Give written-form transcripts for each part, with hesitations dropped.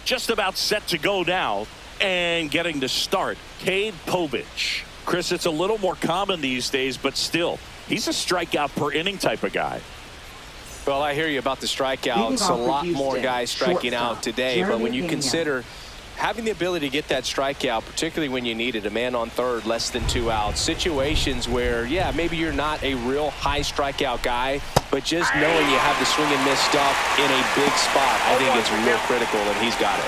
just about set to go now. And getting to start, Cade Povich. Chris, it's a little more common these days, but still, he's a strikeout per inning type of guy. Well, I hear you about the strikeouts. A lot more guys striking out today. But when you consider having the ability to get that strikeout, particularly when you need it, a man on third, less than 2 outs, situations where, yeah, maybe you're not a real high strikeout guy, but just knowing you have the swing and miss stuff in a big spot, I think it's real critical, and he's got it.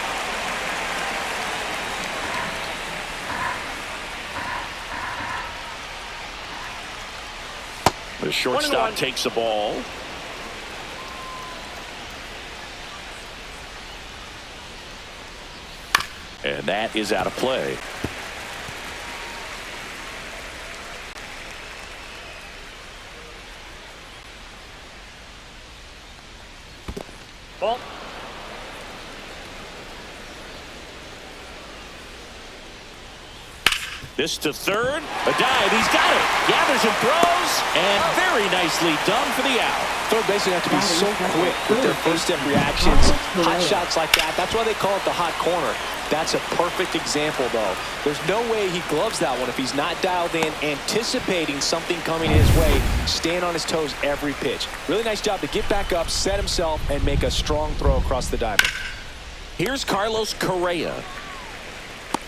The shortstop takes the ball. And that is out of play. Ball. This to third. A dive. He's got it. Gathers and throws. And very nicely done for the out. Third basemen have to be so quick with their first step reactions. Hot shots like that. That's why they call it the hot corner. That's a perfect example, though. There's no way he gloves that one if he's not dialed in, anticipating something coming his way, staying on his toes every pitch. Really nice job to get back up, set himself, and make a strong throw across the diamond. Here's Carlos Correa.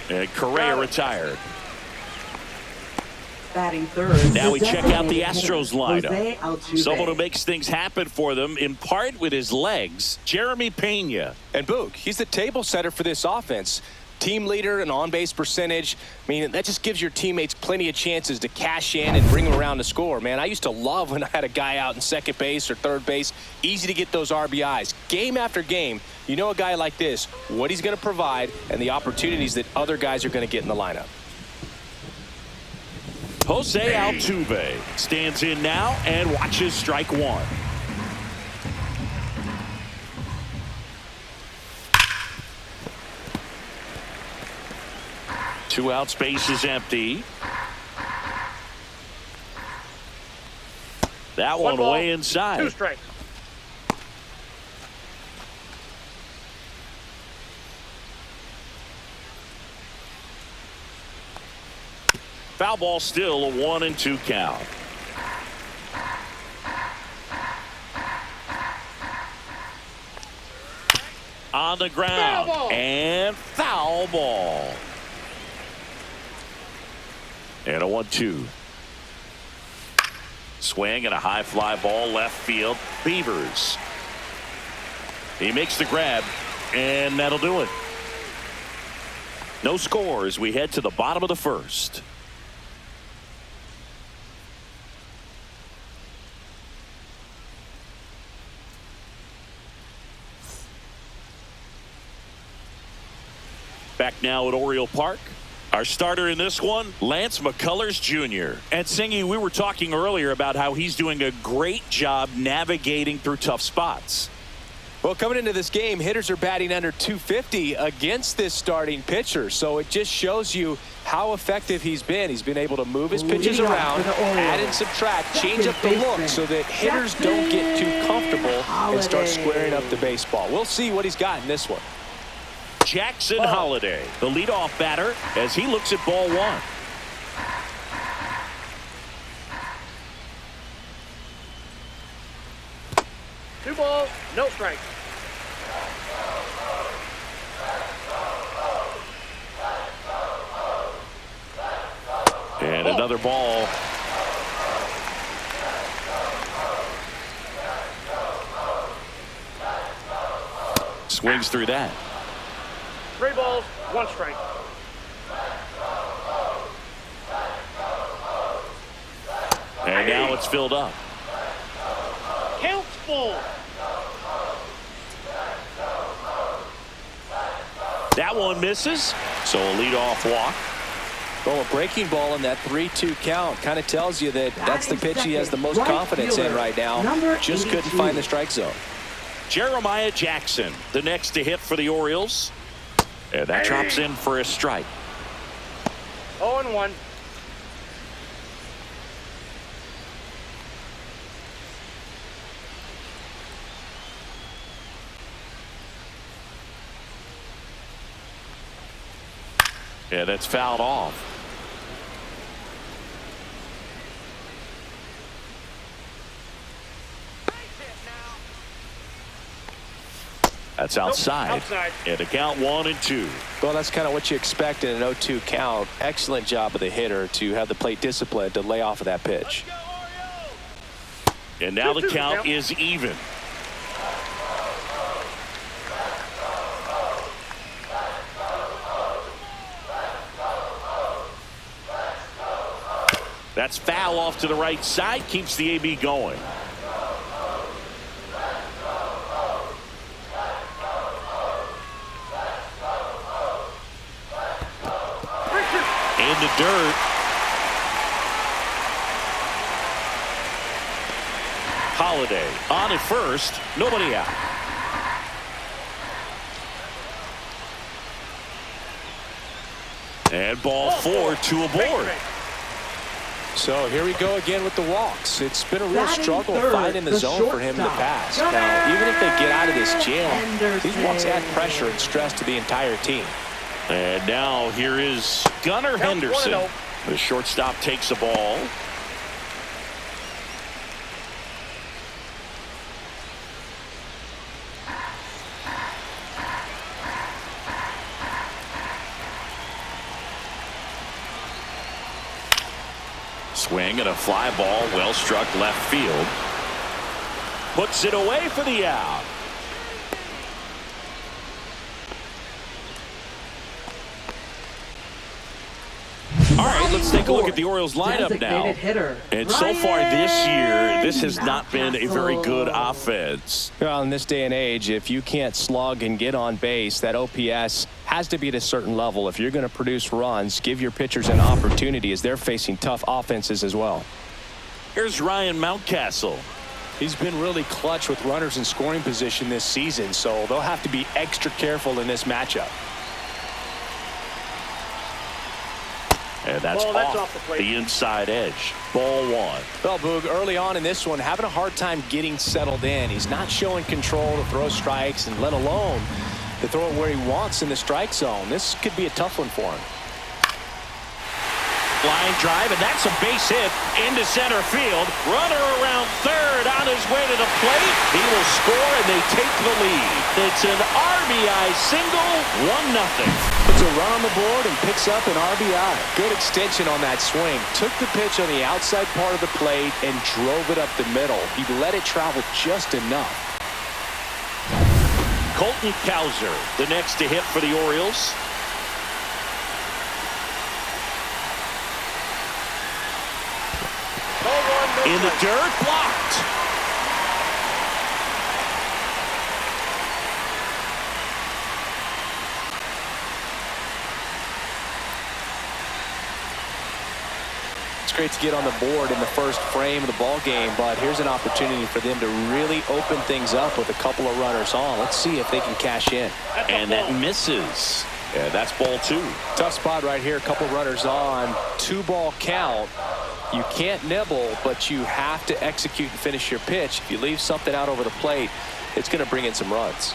And Correa retired. Batting third. Now we check out the Astros lineup. Someone who makes things happen for them, in part with his legs, Jeremy Pena. And Boog, he's the table setter for this offense. Team leader and on-base percentage. I mean, that just gives your teammates plenty of chances to cash in and bring them around to score. Man, I used to love when I had a guy out in second base or third base. Easy to get those RBIs. Game after game, you know a guy like this, what he's going to provide and the opportunities that other guys are going to get in the lineup. Jose Altuve stands in now and watches strike one. Two out, space is empty. That one way inside. 2 strikes. Foul ball, still a 1-2 count. On the ground. And foul ball. And a 1-2. Swing and a high fly ball left field. Beavers. He makes the grab, and that'll do it. No score as we head to the bottom of the first. Back now at Oriole Park. Our starter in this one, Lance McCullers Jr. And Singy, we were talking earlier about how he's doing a great job navigating through tough spots. Well, coming into this game, hitters are batting under 250 against this starting pitcher. So it just shows you how effective he's been. He's been able to move his pitches around, add and subtract, change up the look so that hitters don't get too comfortable and start squaring up the baseball. We'll see what he's got in this one. Jackson Holiday, the leadoff batter, as he looks at ball one. Two balls, no strikes. And another ball. Swings through that. 3 balls, 1 strike. And now it's filled up. Counts full. That one misses, so a leadoff walk. Well, a breaking ball in that 3-2 count kind of tells you that that's the pitch he has the most confidence in right now. Just couldn't find the strike zone. Jeremiah Jackson, the next to hit for the Orioles. And that drops in for a strike. 0-1. Yeah, that's fouled off. That's outside. Outside. And the count 1-2. Well, that's kind of what you expect in an 0-2 count. Excellent job of the hitter to have the plate discipline to lay off of that pitch. And now the count is even. That's foul off to the right side. Keeps the AB going. In the dirt. Holiday on at first. Nobody out. And ball 4, 2 aboard. So here we go again with the walks. It's been a real struggle finding the zone for him in the past. Now, even if they get out of this jam, these walks add pressure and stress to the entire team. And now here is Gunnar Henderson. The shortstop takes the ball. Swing and a fly ball, well struck left field. Puts it away for the out. All right, let's take a look at the Orioles lineup now. And so far this year, this has not been a very good offense. Well, in this day and age, if you can't slug and get on base, that OPS has to be at a certain level. If you're going to produce runs, give your pitchers an opportunity as they're facing tough offenses as well. Here's Ryan Mountcastle. He's been really clutch with runners in scoring position this season, so they'll have to be extra careful in this matchup. And that's off the inside edge. Ball 1. Well, Boog, early on in this one, having a hard time getting settled in. He's not showing control to throw strikes, and let alone to throw it where he wants in the strike zone. This could be a tough one for him. Line drive, and that's a base hit into center field. Runner around third on his way to the plate. He will score, and they take the lead. It's an RBI single, 1-0. Puts a run on the board and picks up an RBI. Good extension on that swing. Took the pitch on the outside part of the plate and drove it up the middle. He let it travel just enough. Colton Cowser, the next to hit for the Orioles. In the dirt, blocked. It's great to get on the board in the first frame of the ball game, but here's an opportunity for them to really open things up with a couple of runners on. Let's see if they can cash in. And that misses. Yeah, that's ball 2. Tough spot right here. A couple runners on. 2-ball count. You can't nibble, but you have to execute and finish your pitch. If you leave something out over the plate, it's going to bring in some runs.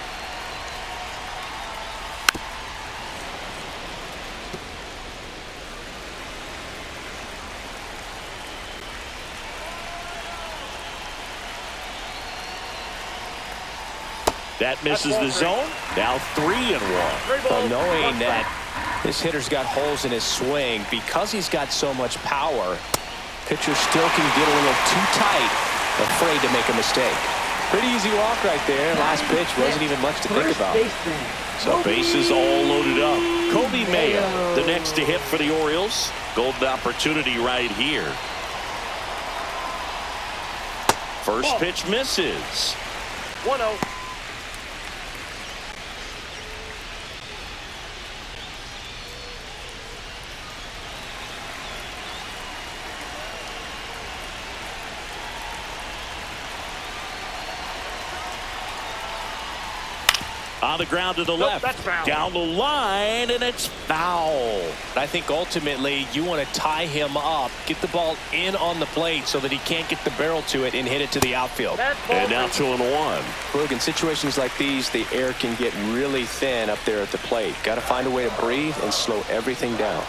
That misses the zone. Now 3-1. Well, knowing that this hitter's got holes in his swing, because he's got so much power, pitcher still can get a little too tight, afraid to make a mistake. Pretty easy walk right there. Last pitch wasn't even much to think about. So bases all loaded up. Kobe Mayo, the next to hit for the Orioles. Golden opportunity right here. First pitch misses. 1-0. On the ground to the Nope, left. that's foul. Down the line, and it's foul. I think ultimately you want to tie him up, get the ball in on the plate so that he can't get the barrel to it and hit it to the outfield. And now 2-1. Look, in situations like these, the air can get really thin up there at the plate. Got to find a way to breathe and slow everything down.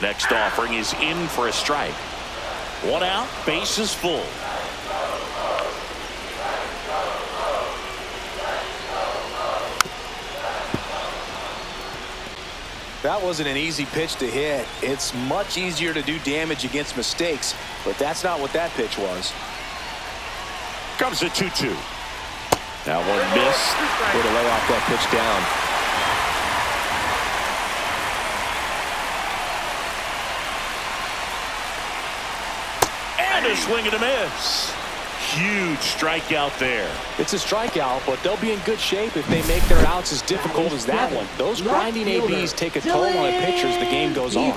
Next offering is in for a strike. 1 out, bases full. That wasn't an easy pitch to hit. It's much easier to do damage against mistakes, but that's not what that pitch was. Comes a 2-2. That one missed. Way to lay off that pitch down. And a swing and a miss. Huge strikeout there. It's a strikeout, but they'll be in good shape if they make their outs as difficult as that one. Those grinding ABs take a toll on a pitcher as the game goes on.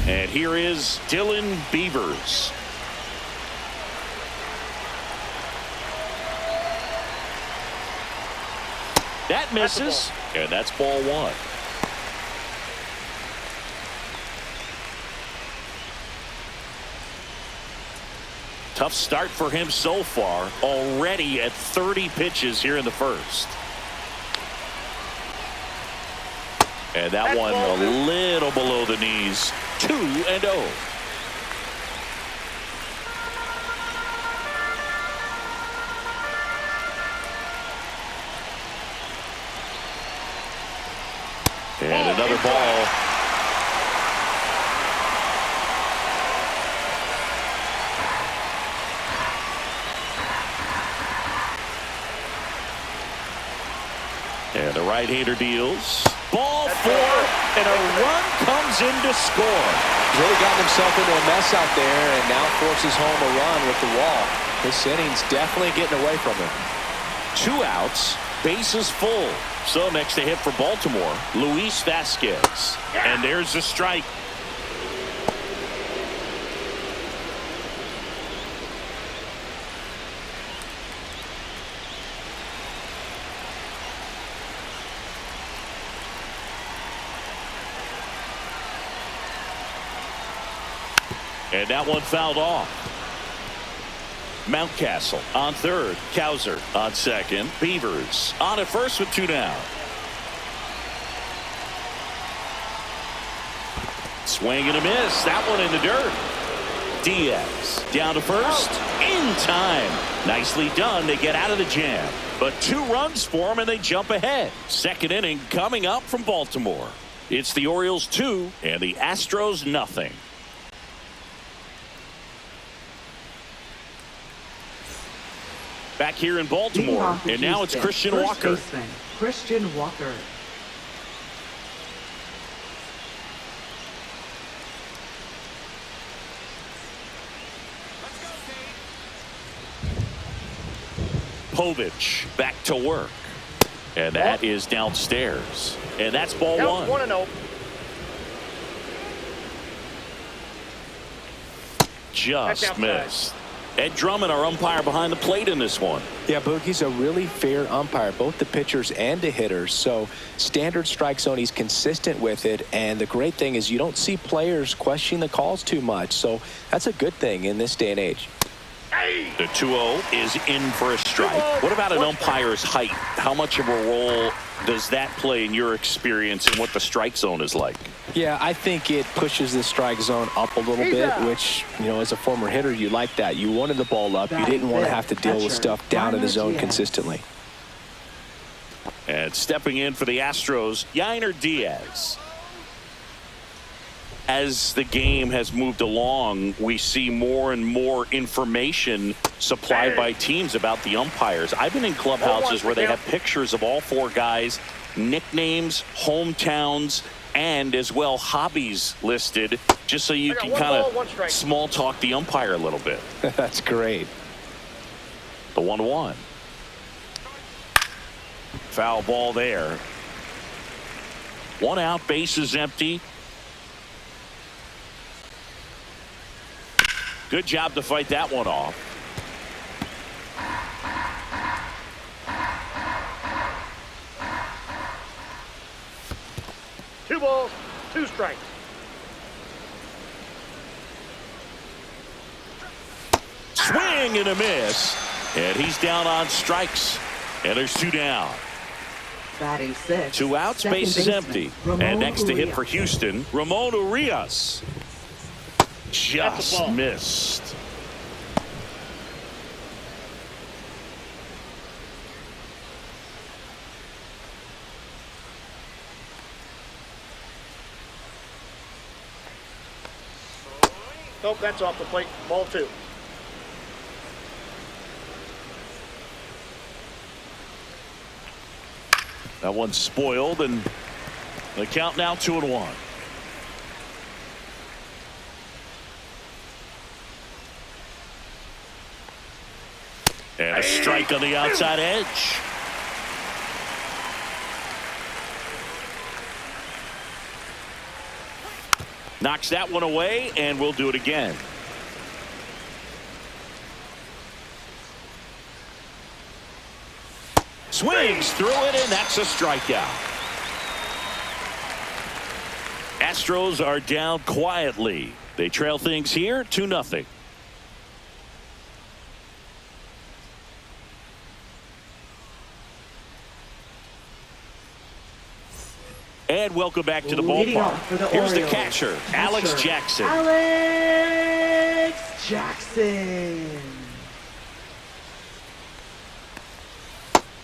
And here is Dylan Beavers. That misses, and that's ball 1. Tough start for him so far, already at 30 pitches here in the first. And that one a little below the knees. 2-0. And another ball. And the right-hander deals. Ball 4, and a run comes in to score. He's really gotten himself into a mess out there and now forces home a run with the wall. This inning's definitely getting away from him. 2 outs, bases full. So next to hit for Baltimore, Luis Vasquez. And there's a strike. And that one fouled off. Mountcastle on third. Cowser on second. Beavers on at first with 2 down. Swing and a miss. That one in the dirt. Diaz down to first. In time. Nicely done to get out of the jam. But 2 runs for them and they jump ahead. Second inning coming up from Baltimore. It's the Orioles 2 and the Astros nothing. Back here in Baltimore, and now it's Christian Walker. Christian Walker. Povich back to work. And that is downstairs. And that's ball 1. 1-0. Just missed. Ed Drummond, our umpire behind the plate in this one. Yeah, Boogie's a really fair umpire, both the pitchers and the hitters. So standard strike zone, he's consistent with it. And the great thing is you don't see players questioning the calls too much. So that's a good thing in this day and age. The 2-0 is in for a strike. What about an umpire's height? How much of a role does that play in your experience and what the strike zone is like? Yeah, I think it pushes the strike zone up a little bit, which, you know, as a former hitter, you like that. You wanted the ball up. You didn't want to have to deal with stuff down in the zone consistently. And stepping in for the Astros, Yainer Diaz. As the game has moved along, we see more and more information supplied by teams about the umpires. I've been in clubhouses where they have pictures of all 4 guys, nicknames, hometowns, and as well hobbies listed, just so you can kind of small talk the umpire a little bit. That's great. The 1-1. Foul ball there. 1 out, bases empty. Good job to fight that one off. Two balls, two strikes. Swing and a miss. And he's down on strikes. And there's 2 down. Batting 6. 2 outs, Second base is baseman, empty. Ramon And next to hit Urias. for Houston, Ramon Urias. Just missed. Nope, that's off the plate. Ball 2. That one's spoiled, and the count now 2-1. And a strike on the outside edge. Knocks that one away, and we'll do it again. Swings through it, and that's a strikeout. Astros are down quietly. They trail things here 2-0. And welcome back to the ballpark. Here's the catcher, Alex Jackson. Alex Jackson.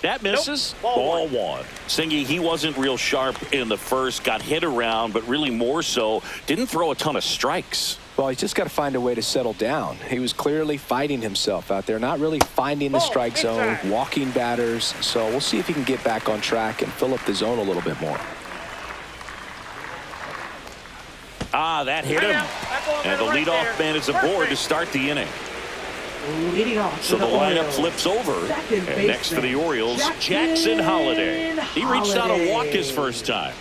That misses. Nope. Ball 1. Singy, he wasn't real sharp in the first, got hit around, but really more so, didn't throw a ton of strikes. Well, he's just got to find a way to settle down. He was clearly fighting himself out there, not really finding the strike zone, walking batters. So we'll see if he can get back on track and fill up the zone a little bit more. Ah, that hit him. And the leadoff man is aboard to start the inning. Leading off So the lineup Orioles. flips over. Second And next for the Orioles, Jackson Holiday. He reached out a walk his first time.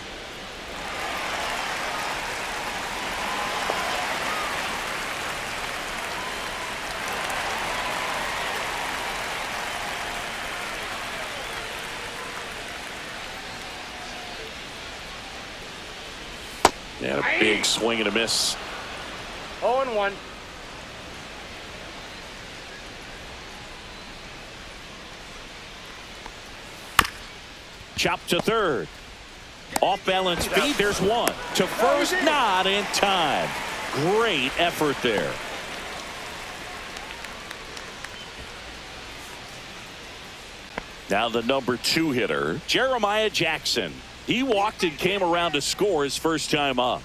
And a big swing and a miss. 0-1. Chop to third. Off balance feed. There's one. To first, not in time. Great effort there. Now the number 2 hitter, Jeremiah Jackson. He walked and came around to score his first time up.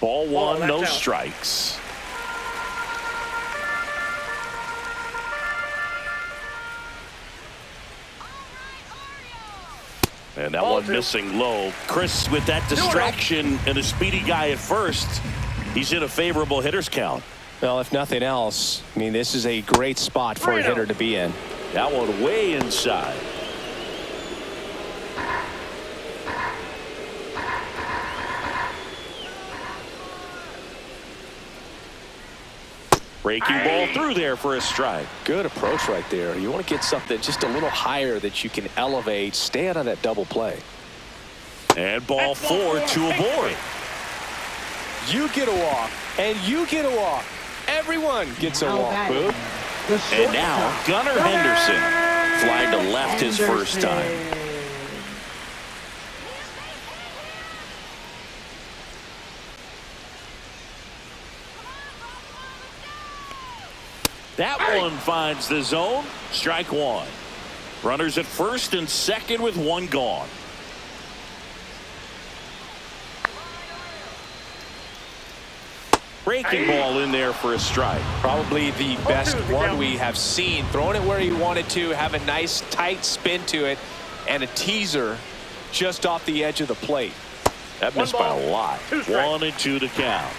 Ball 1, no strikes. And that one missing low. Chris, with that distraction and a speedy guy at first, he's in a favorable hitter's count. Well, if nothing else, I mean, this is a great spot for a hitter to be in. That one way inside. Breaking ball through there for a strike. Good approach right there. You want to get something just a little higher that you can elevate. Stay out of that double play. And ball 4, 2 aboard. You get a walk, and you get a walk. Everyone gets a walk, Boop. And now Gunnar Henderson flying to left his first time. That one finds the zone. Strike 1. Runners at first and second with 1 gone. Breaking ball in there for a strike. Probably the best one we have seen. Throwing it where he wanted to, have a nice tight spin to it, and a teaser just off the edge of the plate. That missed by a lot. 1 and 2 to count.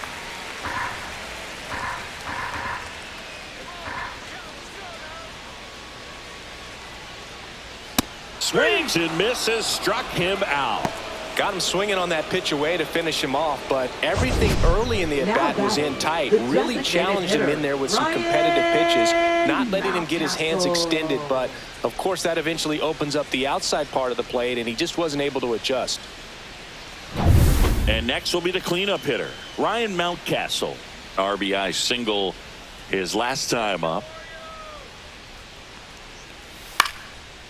Swings and misses, struck him out. Got him swinging on that pitch away to finish him off, but everything early in the at-bat was in tight. Really challenged him in there with some competitive pitches, not letting him get his hands extended, but of course that eventually opens up the outside part of the plate, and he just wasn't able to adjust. And next will be the cleanup hitter, Ryan Mountcastle. RBI single his last time up.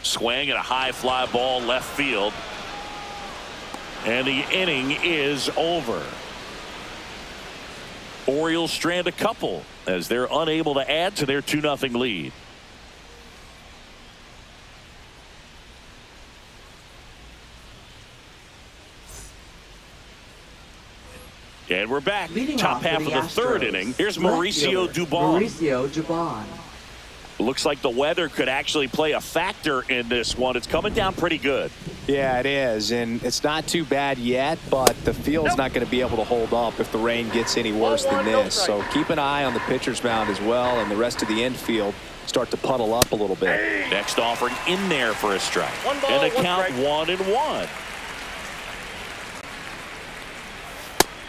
Swing and a high fly ball left field. And the inning is over. Orioles strand a couple as they're unable to add to their 2-0 lead. And we're back. Top half of the third inning. Here's Mauricio Dubon. Looks like the weather could actually play a factor in this one. It's coming down pretty good. Yeah, it is, and it's not too bad yet, but the field's not going to be able to hold up if the rain gets any worse than this. So keep an eye on the pitcher's mound as well, and the rest of the infield start to puddle up a little bit. Next offering in there for a strike. And a count 1-1.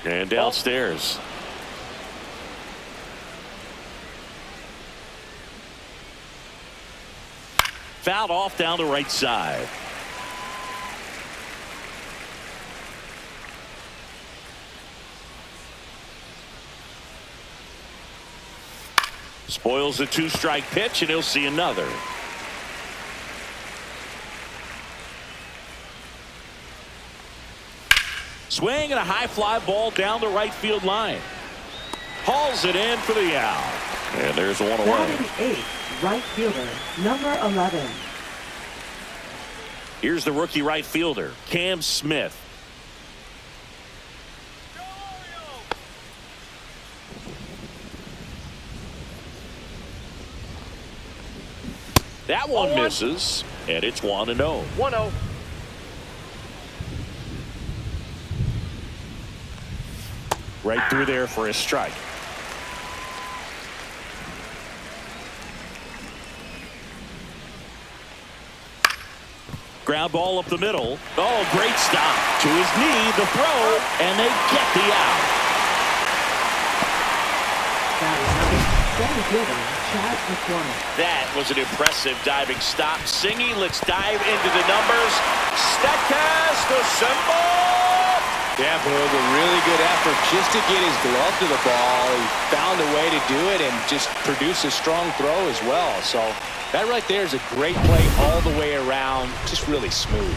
And downstairs. Fouled off down the right side. Spoils the 2-strike pitch, and he'll see another. Swing and a high fly ball down the right field line. Hauls it in for the out. And there's one away. Batting eighth, right fielder, number 11. Here's the rookie right fielder, Cam Smith. That one misses, and it's 1-0. 1-0. Right through there for a strike. Ground ball up the middle. Oh, great stop. To his knee, the throw, and they get the out. That was an impressive diving stop. Singy, let's dive into the numbers. Statcast assemble. Yeah, but it was a really good effort just to get his glove to the ball. He found a way to do it and just produce a strong throw as well. So that right there is a great play all the way around. Just really smooth.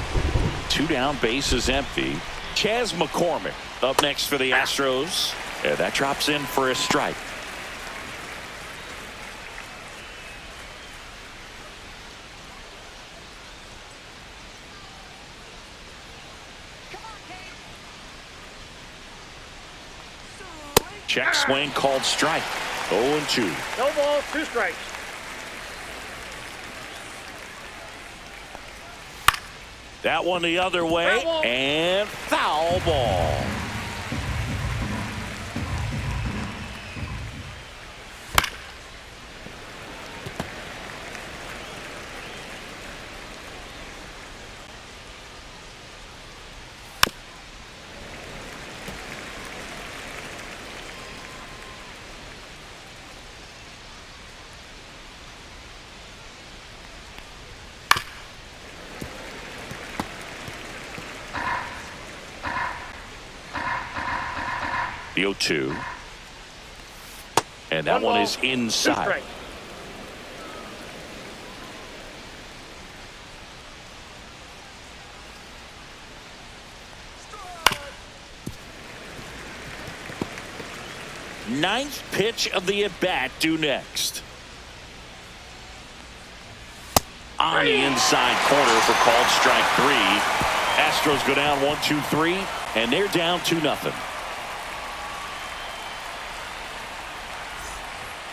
2 down, bases empty. Chas McCormick up next for the Astros. And that drops in for a strike. Check swing called strike. 0-2. No ball, 2 strikes. That one the other way, and foul ball. The 0-2. And that one is inside. Ninth pitch of the at-bat due next. On the inside corner for called strike 3. Astros go down 1-2-3, and they're down 2-0.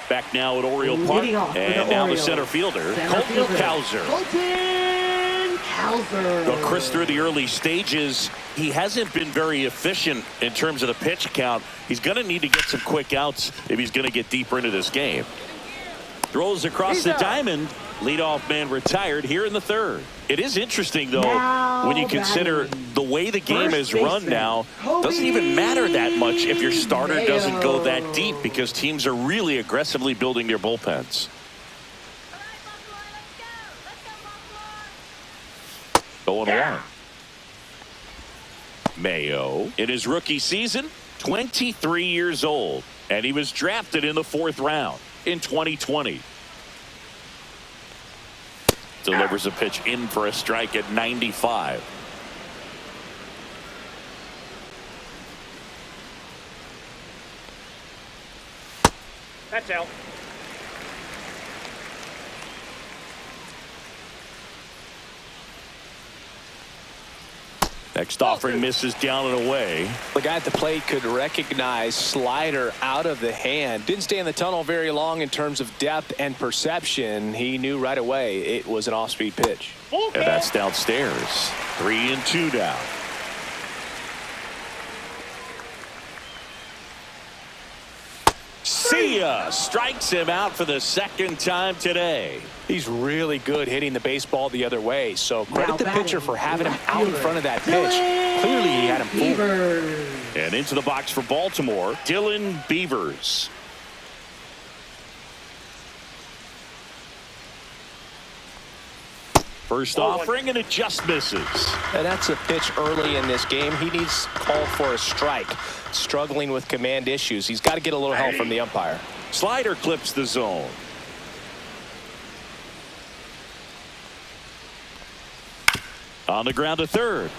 Back now at Oriole Park, and now the center fielder, Colton Cowser. Well, Chris, through the early stages, he hasn't been very efficient in terms of the pitch count. He's going to need to get some quick outs if he's going to get deeper into this game. Throws across the diamond. Leadoff man retired here in the third. It is interesting, though, when you consider the way the game is run now. Doesn't even matter that much if your starter doesn't go that deep, because teams are really aggressively building their bullpens. Going along. Mayo, in his rookie season, 23 years old, and he was drafted in the 4th round in 2020. Delivers a pitch in for a strike at 95. That's out. Next offering misses down and away. The guy at the plate could recognize slider out of the hand. Didn't stay in the tunnel very long in terms of depth and perception. He knew right away it was an off-speed pitch. And that's downstairs. 3-2 down. See ya! Strikes him out for the 2nd time today. He's really good hitting the baseball the other way, so credit the pitcher for having him out in front of that pitch. Clearly he had him fooled. And into the box for Baltimore, Dylan Beavers. First offering, and it just misses. And that's a pitch early in this game. He needs called for a strike. Struggling with command issues. He's got to get a little help from the umpire. Slider clips the zone. On the ground to third.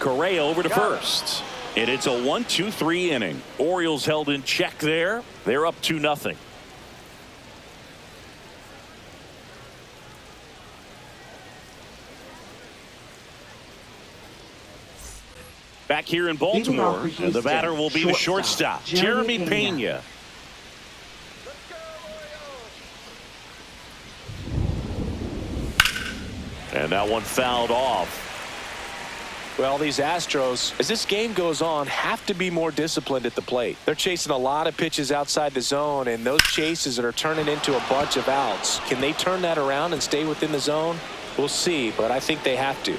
Correa over to first. And it's a 1-2-3 inning. Orioles held in check there. They're up 2-0. Back here in Baltimore, and the batter will be the shortstop, Jeremy Pena. And that one fouled off. Well, these Astros, as this game goes on, have to be more disciplined at the plate. They're chasing a lot of pitches outside the zone, and those chases that are turning into a bunch of outs. Can they turn that around and stay within the zone? We'll see, but I think they have to.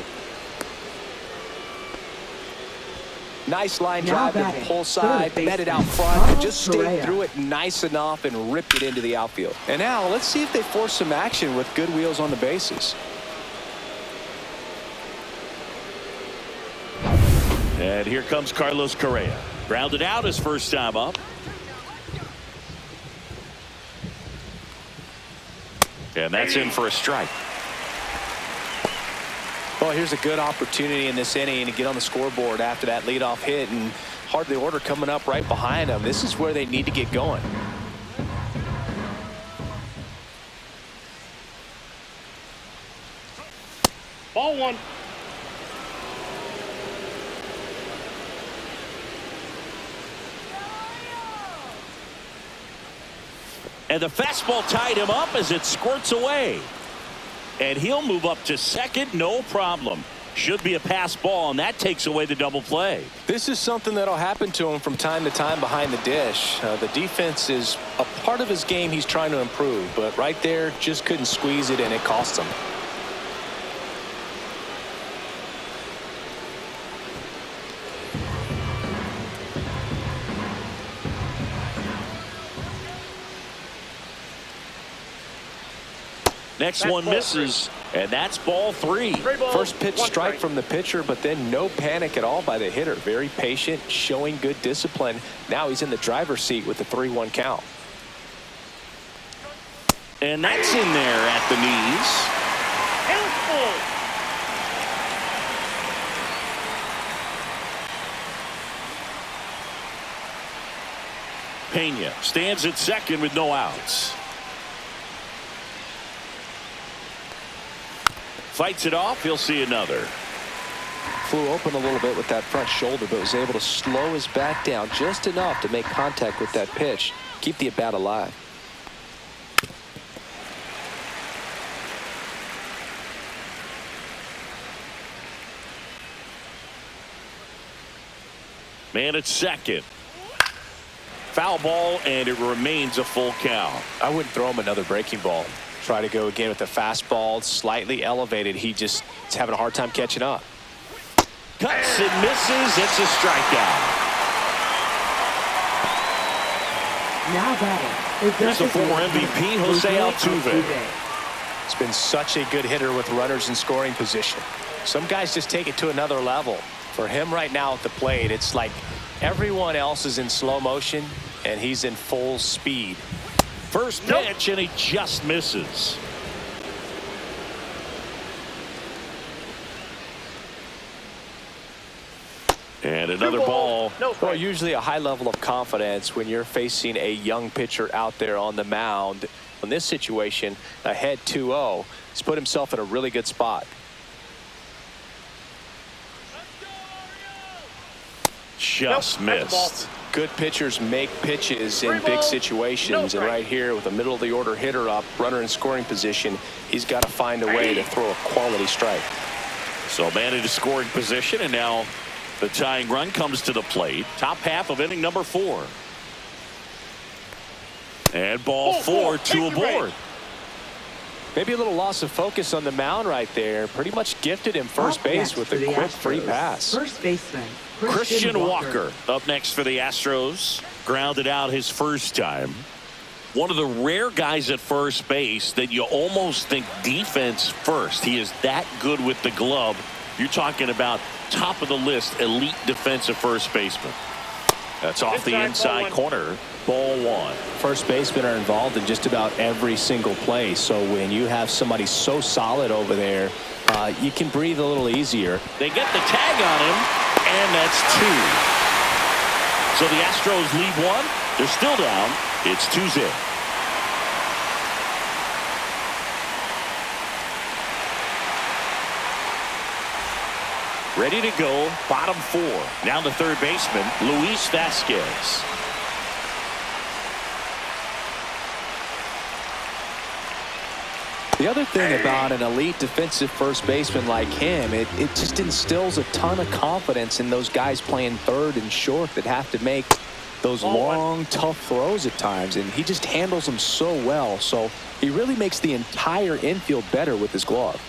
Nice line drive to the pull side, met it out front, and just stayed through it nice enough and ripped it into the outfield. And now let's see if they force some action with good wheels on the bases. And here comes Carlos Correa. Grounded out his first time up. And that's in for a strike. Well, here's a good opportunity in this inning to get on the scoreboard after that leadoff hit, and hardly order coming up right behind them. This is where they need to get going. Ball one. And the fastball tied him up as it squirts away. And he'll move up to second, no problem. Should be a pass ball, and that takes away the double play. This is something that'll happen to him from time to time behind the dish. The defense is a part of his game he's trying to improve, but right there just couldn't squeeze it, and it cost him. Next one misses, and that's ball three. First pitch strike from the pitcher, but then no panic at all by the hitter. Very patient, showing good discipline. Now he's in the driver's seat with the 3-1 count. And that's in there at the knees. Pena stands at second with no outs. Fights it off. He'll see another. Flew open a little bit with that front shoulder, but was able to slow his bat down just enough to make contact with that pitch. Keep the at-bat alive. Man at second. Foul ball, and it remains a full count. I wouldn't throw him another breaking ball. Try to go again with the fastball, slightly elevated. He just is having a hard time catching up. Cuts and misses. It's a strikeout. Now batting. Here's the former MVP, Jose Altuve. He's been such a good hitter with runners in scoring position. Some guys just take it to another level. For him right now at the plate, it's like everyone else is in slow motion and he's in full speed. First pitch, and he just misses. And another ball. Well, usually a high level of confidence when you're facing a young pitcher out there on the mound. In this situation, ahead 2-0, he's put himself in a really good spot. Just missed. Good pitchers make pitches in big situations, and right here with a middle of the order hitter up, runner in scoring position, he's got to find a way to throw a quality strike. So man in a scoring position, and now the tying run comes to the plate. Top half of inning number 4. And ball 4, 2 aboard. Maybe a little loss of focus on the mound right there. Pretty much gifted him first base with a quick free pass. First baseman Christian Walker up next for the Astros. Grounded out his first time. One of the rare guys at first base that you almost think defense first. He is that good with the glove. You're talking about top of the list elite defensive first baseman. That's off the inside corner. Ball 1. First basemen are involved in just about every single play. So when you have somebody so solid over there, you can breathe a little easier. They get the tag on him, and that's 2. So the Astros lead 1. They're still down. It's 2-0. Ready to go, bottom 4. Now the third baseman, Luis Vasquez. The other thing about an elite defensive first baseman like him, it just instills a ton of confidence in those guys playing third and short that have to make those long, tough throws at times, and he just handles them so well. So he really makes the entire infield better with his glove.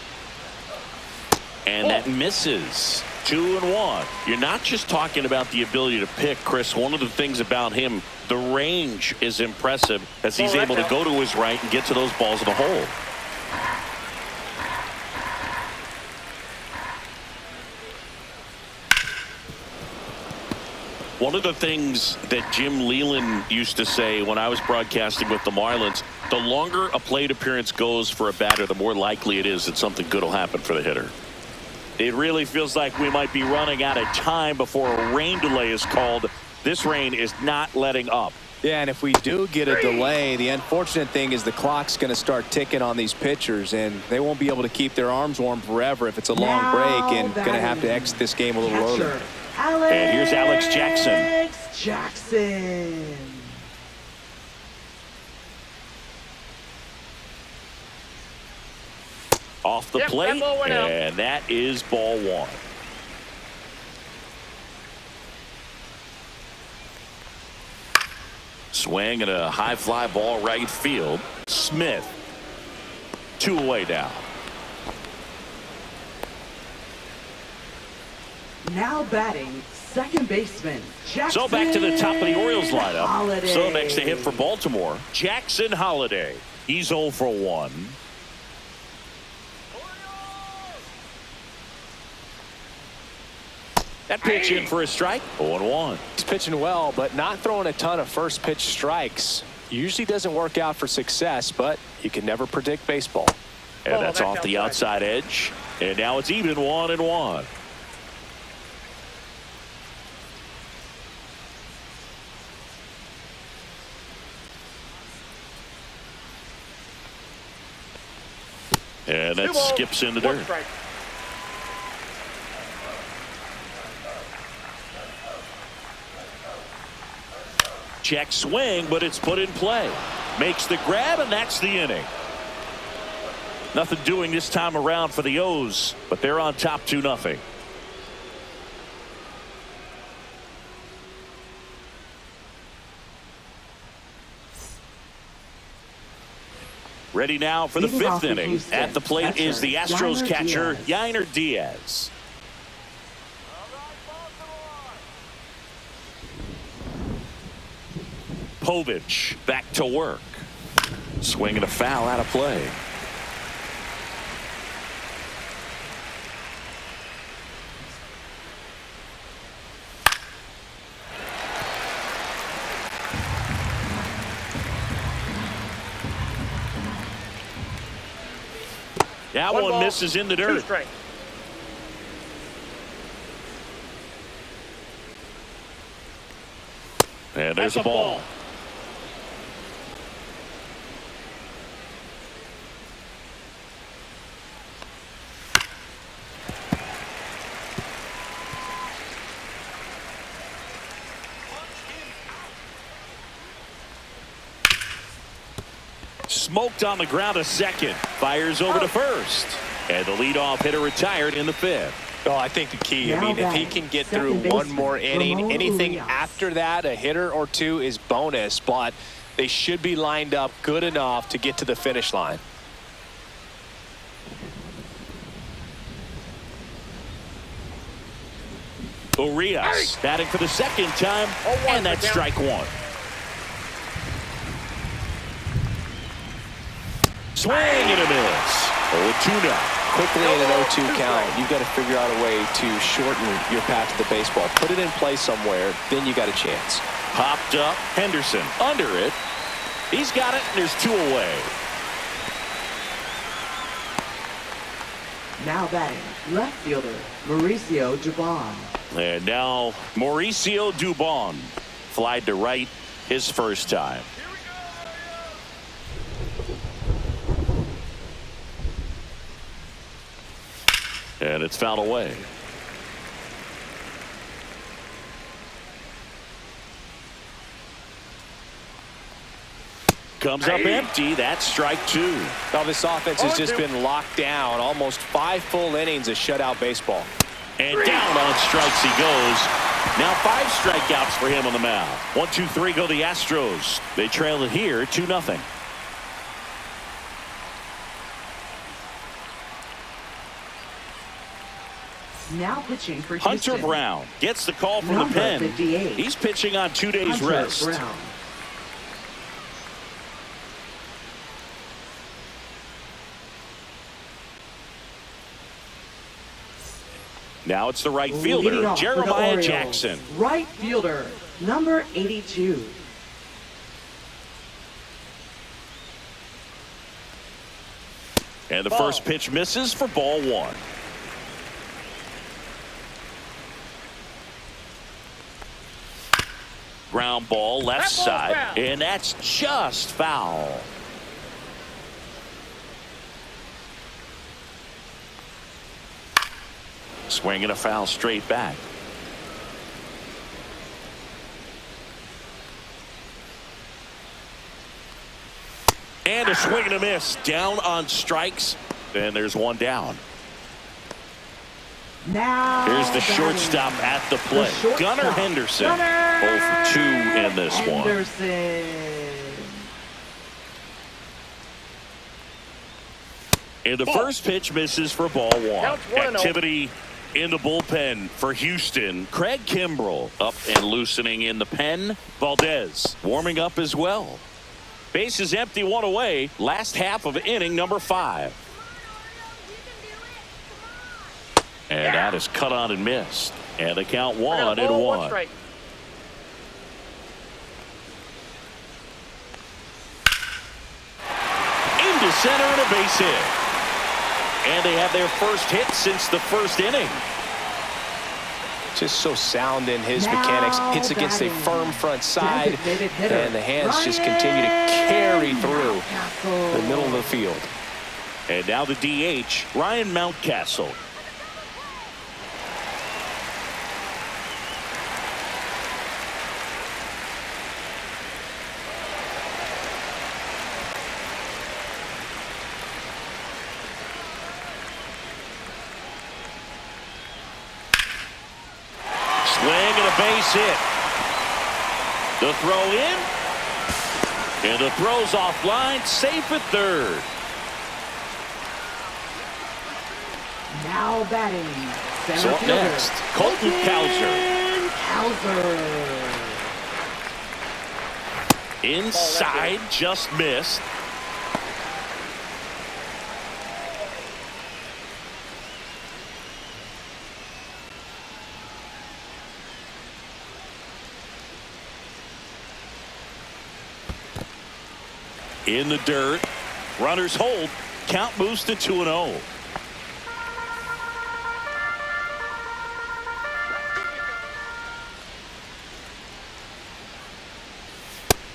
And that misses. 2-1. You're not just talking about the ability to pick, Chris. One of the things about him, the range is impressive as he's able to go to his right and get to those balls in the hole. One of the things that Jim Leland used to say when I was broadcasting with the Marlins, the longer a plate appearance goes for a batter, the more likely it is that something good will happen for the hitter. It really feels like we might be running out of time before a rain delay is called. This rain is not letting up. Yeah, and if we do get a delay, the unfortunate thing is the clock's going to start ticking on these pitchers, and they won't be able to keep their arms warm forever if it's a long break, and going to have to exit this game a little early. And here's Alex Jackson. Off the plate, and that is ball 1. Swing and a high fly ball right field. Smith 2 away now. Now batting second baseman Jackson. So back to the top of the Orioles lineup. Holiday. So next to hit for Baltimore, Jackson Holiday. He's 0 for 1. That pitch in for a strike. 0-1. He's pitching well, but not throwing a ton of first pitch strikes. Usually doesn't work out for success, but you can never predict baseball. And that's off the outside edge. And now it's even 1-1. And that skips in the dirt. Check swing, but it's put in play. Makes the grab, and that's the inning. Nothing doing this time around for the O's, but they're on top 2-0. Ready now for the Leading off fifth the inning. Houston, At the plate is the Astros Yainer catcher, Diaz. Yainer Diaz. Povich back to work. Swinging a foul out of play. That one ball, misses in the 2 dirt. strikes. And there's That's a ball. Smoked on the ground to second. Fires over to first. And the leadoff hitter retired in the fifth. Well, I think the key, I mean, if he can get through one more inning, anything after that, a hitter or two is bonus, but they should be lined up good enough to get to the finish line. Urias batting for the second time, and that's strike one. Swing and a miss. 0-2 now. Quickly in an 0-2 count, you've got to figure out a way to shorten your path to the baseball. Put it in play somewhere, then you got a chance. Popped up. Henderson under it. He's got it, and there's 2 away. Now batting, left fielder, Mauricio Dubon. And now Mauricio Dubon flied to right his first time. And it's fouled away. Comes up empty. That's strike 2. Now this offense has just been locked down. Almost 5 full innings of shutout baseball. And down on strikes he goes. Now 5 strikeouts for him on the mound. 1, 2, 3 go the Astros. They trail it here 2-0. Now pitching for Houston. Hunter Brown gets the call from Number the pen. 58. He's pitching on 2 days Hunter rest. Brown. Now it's the right Leading fielder, off for the Jeremiah Orioles, Jackson. Right fielder, number 82. And the first pitch misses for ball 1. Ground ball left side, and that's just foul. Swinging a foul straight back. And a swing and a miss. Down on strikes. And there's 1 down. Now Here's the shortstop at the plate. Gunnar Henderson. 0 for 2 in this one. And the first pitch misses for ball 1. Activity in the bullpen for Houston. Craig Kimbrell up and loosening in the pen. Valdez warming up as well. Bases empty, 1 away. Last half of inning number 5. And that is cut on and missed. And the count 1-1. Into center and a base hit. And they have their first hit since the first inning. Just so sound in his mechanics. Hits against a firm front side, and the hands just continue to carry through the middle of the field. And now the DH, Ryan Mountcastle. Swing and a base hit. The throw in. And the throw's offline, safe at third. Now batting. So up next, Colton Cowser. Inside, just missed. In the dirt. Runners hold. Count moves to 2-0.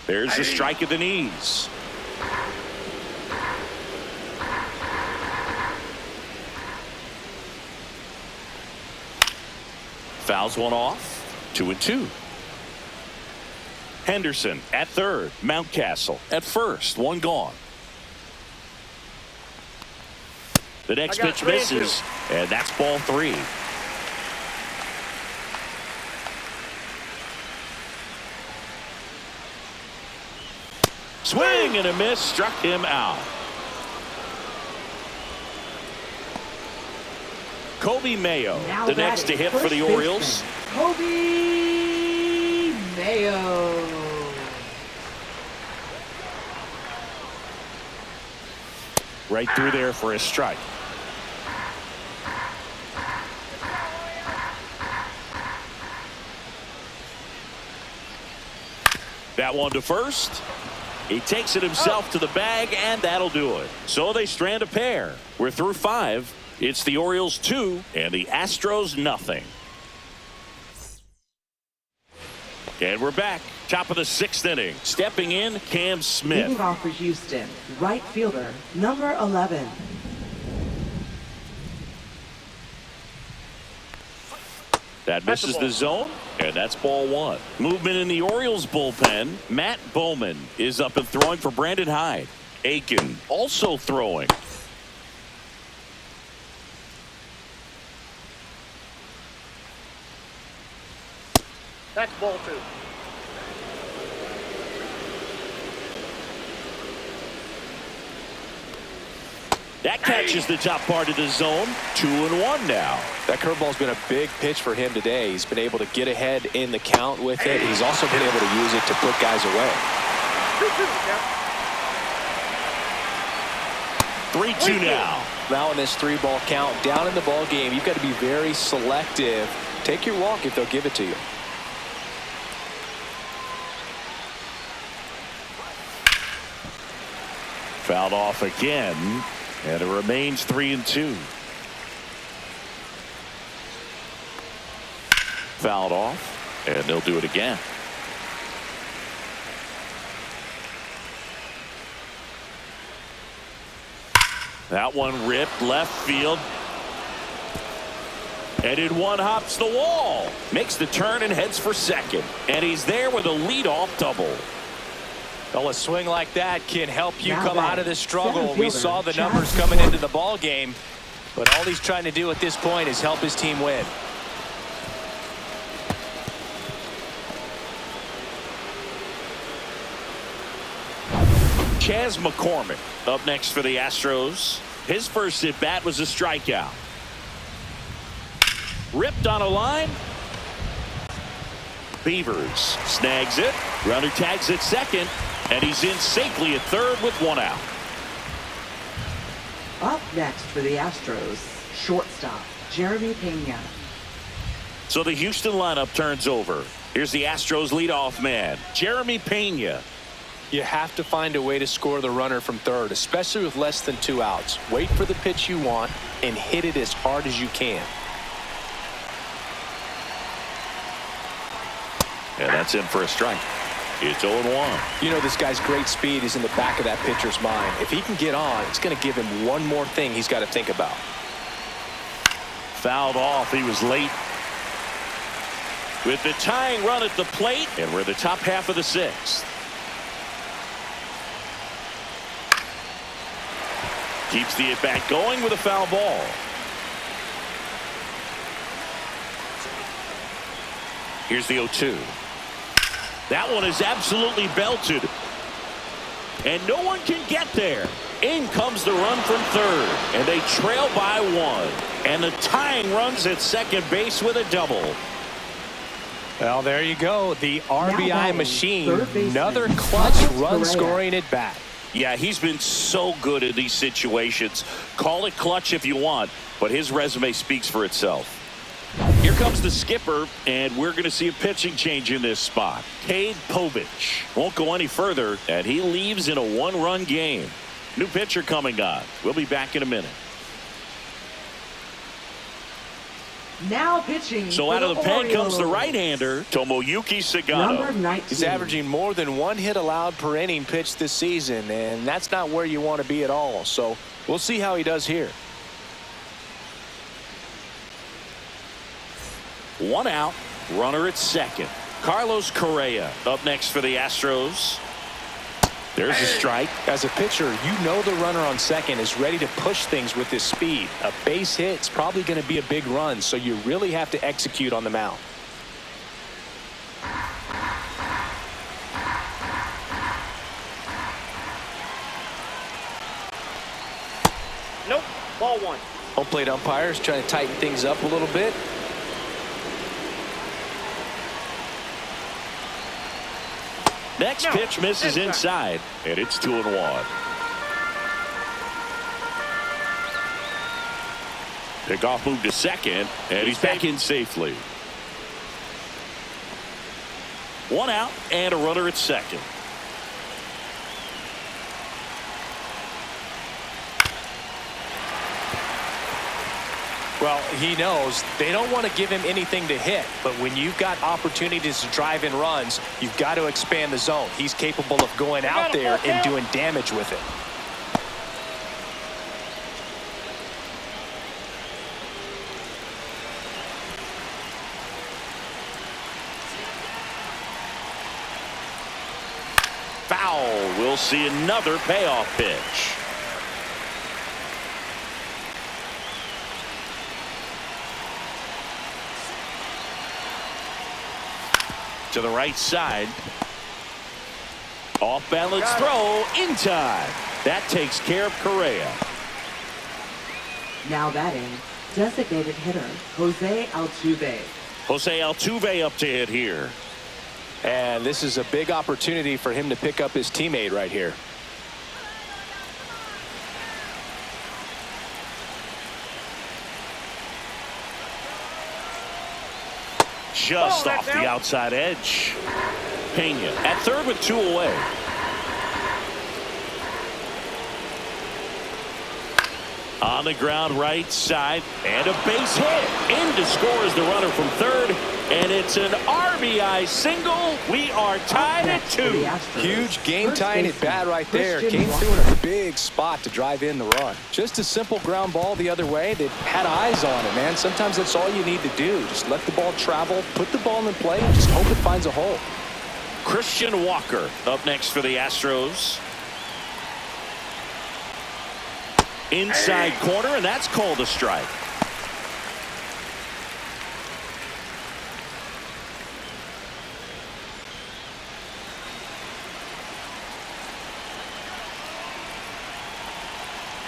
There's the strike at the knees. Fouls one off. 2-2. Henderson at third. Mountcastle at first. One gone. The next pitch misses, and that's ball 3. Swing and a miss, struck him out. Kobe Mayo, the next to hit for the Orioles. Kobe Mayo. Right through there for a strike. That one to first. He takes it himself to the bag, and that'll do it. So they strand a pair. We're through 5. It's the Orioles 2 and the Astros nothing. And we're back. Top of the 6th inning. Stepping in, Cam Smith. Leading off for Houston, right fielder, number 11. That misses the zone, and that's ball 1. Movement in the Orioles bullpen. Matt Bowman is up and throwing for Brandon Hyde. Aiken also throwing. That's ball 2. That catches the top part of the zone. 2-1 now. That curveball's been a big pitch for him today. He's been able to get ahead in the count with it. He's also been able to use it to put guys away. 3-2 now. Now in this 3-ball count, down in the ball game, you've got to be very selective. Take your walk if they'll give it to you. Fouled off again, and it remains 3-2. Fouled off, and they'll do it again. That one ripped left field. And in one hops the wall. Makes the turn and heads for second. And he's there with a leadoff double. Well, a swing like that can help you come out of this struggle. We saw the numbers coming into the ball game, but all he's trying to do at this point is help his team win. Chas McCormick up next for the Astros. His first at bat was a strikeout. Ripped on a line. Beavers snags it. Runner tags at second. And he's in safely at third with one out. Up next for the Astros, shortstop, Jeremy Pena. So the Houston lineup turns over. Here's the Astros leadoff man, Jeremy Pena. You have to find a way to score the runner from third, especially with less than 2 outs. Wait for the pitch you want and hit it as hard as you can. And that's in for a strike. It's 0-1. You know, this guy's great speed is in the back of that pitcher's mind. If he can get on, it's going to give him one more thing he's got to think about. Fouled off. He was late. With the tying run at the plate, and we're the top half of the 6th. Keeps the at-bat going with a foul ball. Here's the 0-2. That one is absolutely belted. and no one can get there. In comes the run from third, and they trail by 1. And the tying runs at second base with a double. Well, there you go. The RBI machine. Another baseman, clutch run scoring at bat. Yeah, he's been so good in these situations. Call it clutch if you want, but his resume speaks for itself. Here comes the skipper, and we're going to see a pitching change in this spot. Cade Povich won't go any further, and he leaves in a 1-run game. New pitcher coming on. We'll be back in a minute. Now pitching. So out of the pen comes the right-hander, Tomoyuki Sagano. He's averaging more than 1 hit allowed per inning pitched this season, and that's not where you want to be at all. So we'll see how he does here. 1 out, runner at second. Carlos Correa up next for the Astros. There's a strike. As a pitcher, you know the runner on second is ready to push things with his speed. A base hit is probably going to be a big run, so you really have to execute on the mound. Nope. Ball 1. Home plate umpires trying to tighten things up a little bit. Next pitch misses inside, and it's 2-1. Pickoff move to second, and he's back in safely. 1 out and a runner at second. Well, he knows they don't want to give him anything to hit, but when you've got opportunities to drive in runs, you've got to expand the zone. He's capable of going out there and doing damage with it. Foul. We'll see another payoff pitch. To the right side. Off balance throw in time. That takes care of Correa. Now batting, designated hitter Jose Altuve. Jose Altuve up to hit here. And this is a big opportunity for him to pick up his teammate right here. Just off the outside edge. Pena at third with 2 away. On the ground right side, and a base hit. In to score is the runner from third, and it's an RBI single. We are tied at 2. Huge game tying at bat right there. Came through in a big spot to drive in the run. Just a simple ground ball the other way. They had eyes on it, man. Sometimes that's all you need to do. Just let the ball travel, put the ball in play, and just hope it finds a hole. Christian Walker up next for the Astros. Inside corner, and that's called a strike.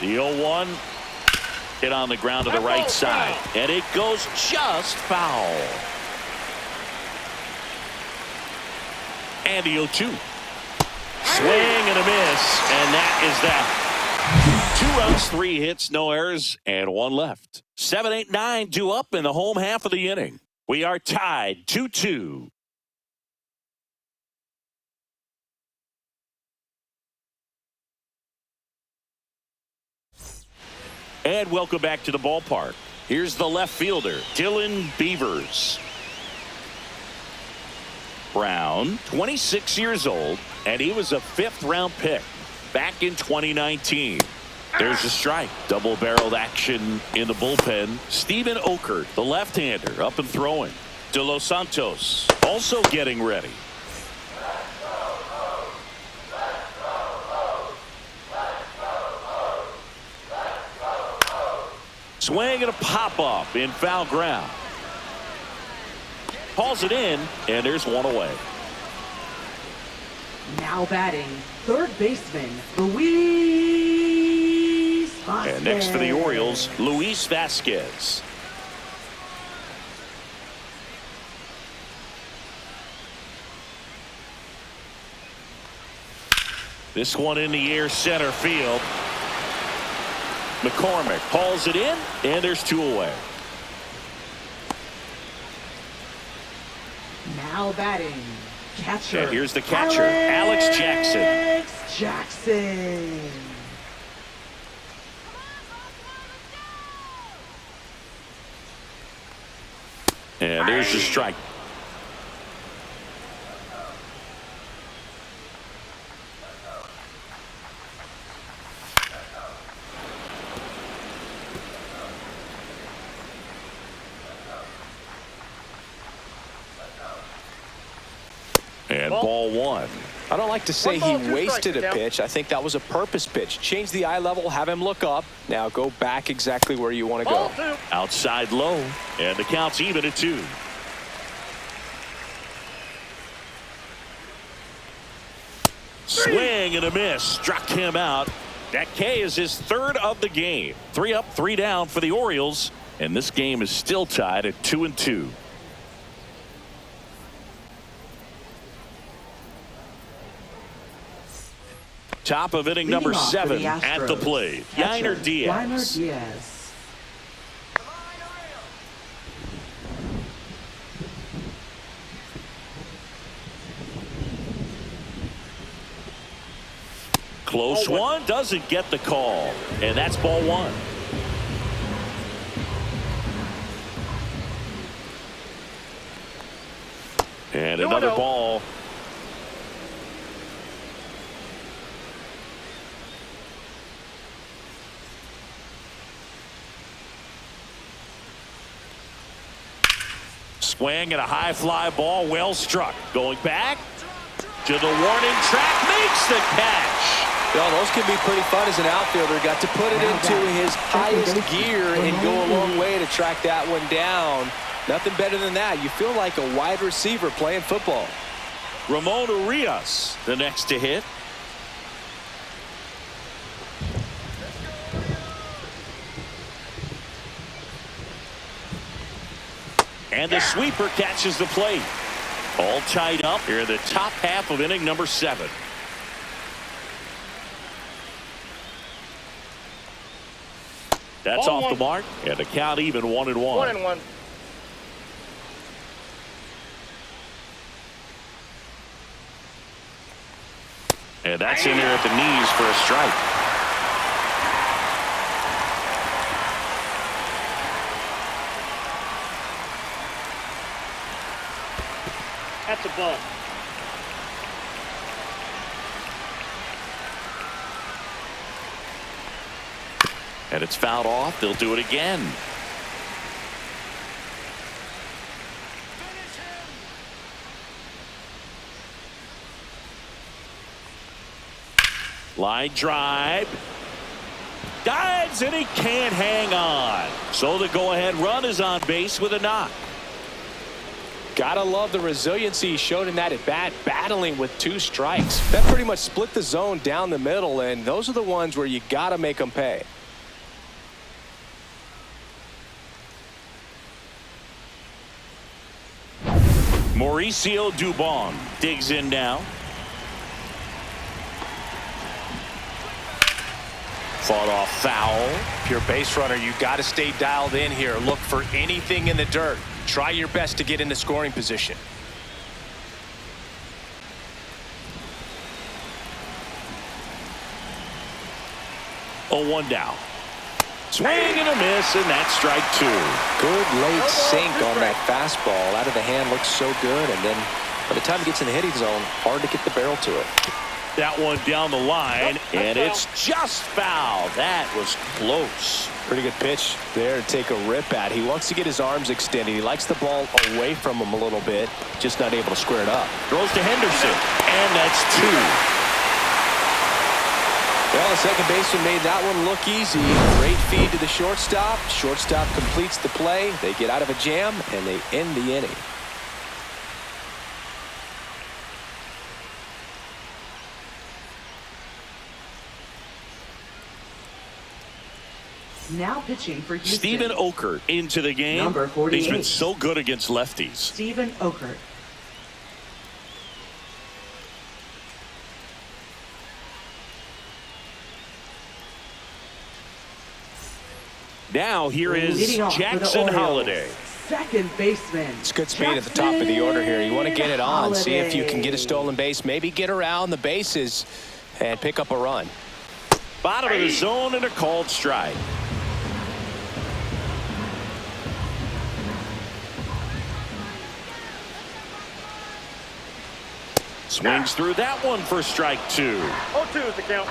The 0-1 hit on the ground to the right side, and it goes just foul. And the 0-2. Swing and a miss, and that is that. 2 runs, 3 hits, no errors, and 1 left. 7, 8, 9 due up in the home half of the inning. We are tied 2-2. And welcome back to the ballpark. Here's the left fielder, Dylan Beavers. Brown, 26 years old, and he was a 5th-round pick back in 2019. There's a strike. Double-barreled action in the bullpen. Steven Okert, the left-hander, up and throwing. De Los Santos also getting ready. Swing and a pop-up in foul ground. Hauls it in, and there's 1 away. Now batting, third baseman, Luis Vasquez. And next for the Orioles, Luis Vasquez. This one in the air, center field. McCormick hauls it in, and there's 2 away. Now batting, catcher. And here's the catcher, Alex Jackson. Alex Jackson. And there's the strike. And ball 1. I don't like to say he wasted a pitch. I think that was a purpose pitch. Change the eye level, have him look up. Now go back exactly where you want to go. Outside low, and the count's even at 2. Swing and a miss, struck him out. That K is his 3rd of the game. 3 up, 3 down for the Orioles, and this game is still tied at 2-2. Top of inning number 7 at the plate. Yainer Diaz. Close one, doesn't get the call, and that's ball 1. And another ball. Swing and a high fly ball, well struck. Going back to the warning track, makes the catch. Well, those can be pretty fun as an outfielder. Got to put it into his highest gear and go a long way to track that one down. Nothing better than that. You feel like a wide receiver playing football. Ramon Urias, the next to hit. And the sweeper catches the plate. All tied up here in the top half of inning number 7. That's off the mark, and the count even 1-1. 1-1. And that's in there at the knees for a strike. That's a ball. And it's fouled off. They'll do it again. Line drive. Dives, and he can't hang on. So the go-ahead run is on base with a knock. Gotta love the resiliency he showed in that at bat, battling with 2 strikes. That pretty much split the zone down the middle, and those are the ones where you gotta make them pay. Mauricio Dubon digs in now. Fought off foul. If you're a base runner, you got to stay dialed in here. Look for anything in the dirt. Try your best to get into scoring position. Oh, 1 down. Swing and a miss, and that's strike 2. Good late sink on that fastball. Out of the hand, looks so good, and then by the time it gets in the hitting zone, hard to get the barrel to it. That one down the line, and it's just foul. That was close. Pretty good pitch there to take a rip at. He wants to get his arms extended. He likes the ball away from him a little bit, just not able to square it up. Throws to Henderson, and that's 2. Well, the second baseman made that one look easy. Great feed to the shortstop. Shortstop completes the play. They get out of a jam, and they end the inning. Now pitching for Houston. Steven Okert into the game. Number 48. He's been so good against lefties. Steven Okert. Now here is Jackson Holliday. Second baseman. It's good speed at the top of the order here. You want to get it on, see if you can get a stolen base, maybe get around the bases and pick up a run. Bottom of the zone and a called strike. Swings through that one for strike 2. 0-2 is the count.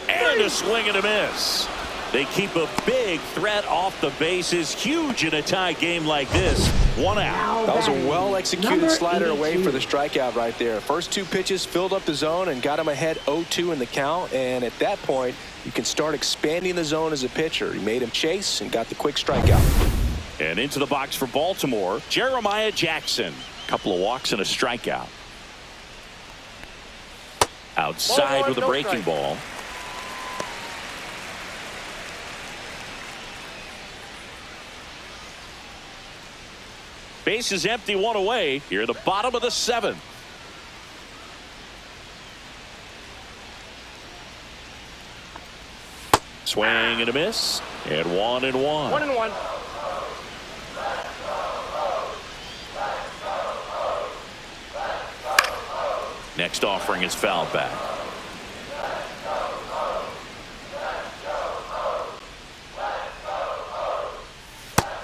And a swing and a miss. They keep a big threat off the bases. Huge in a tie game like this. 1 out. That was a well-executed slider away for the strikeout right there. First 2 pitches filled up the zone and got him ahead 0-2 in the count. And at that point, you can start expanding the zone as a pitcher. He made him chase and got the quick strikeout. And into the box for Baltimore, Jeremiah Jackson. Couple of walks and a strikeout. Outside with a breaking ball. Base is empty, 1 away. Here at the bottom of the 7th. Swing and a miss. And 1-1. 1-1. Next offering is fouled back.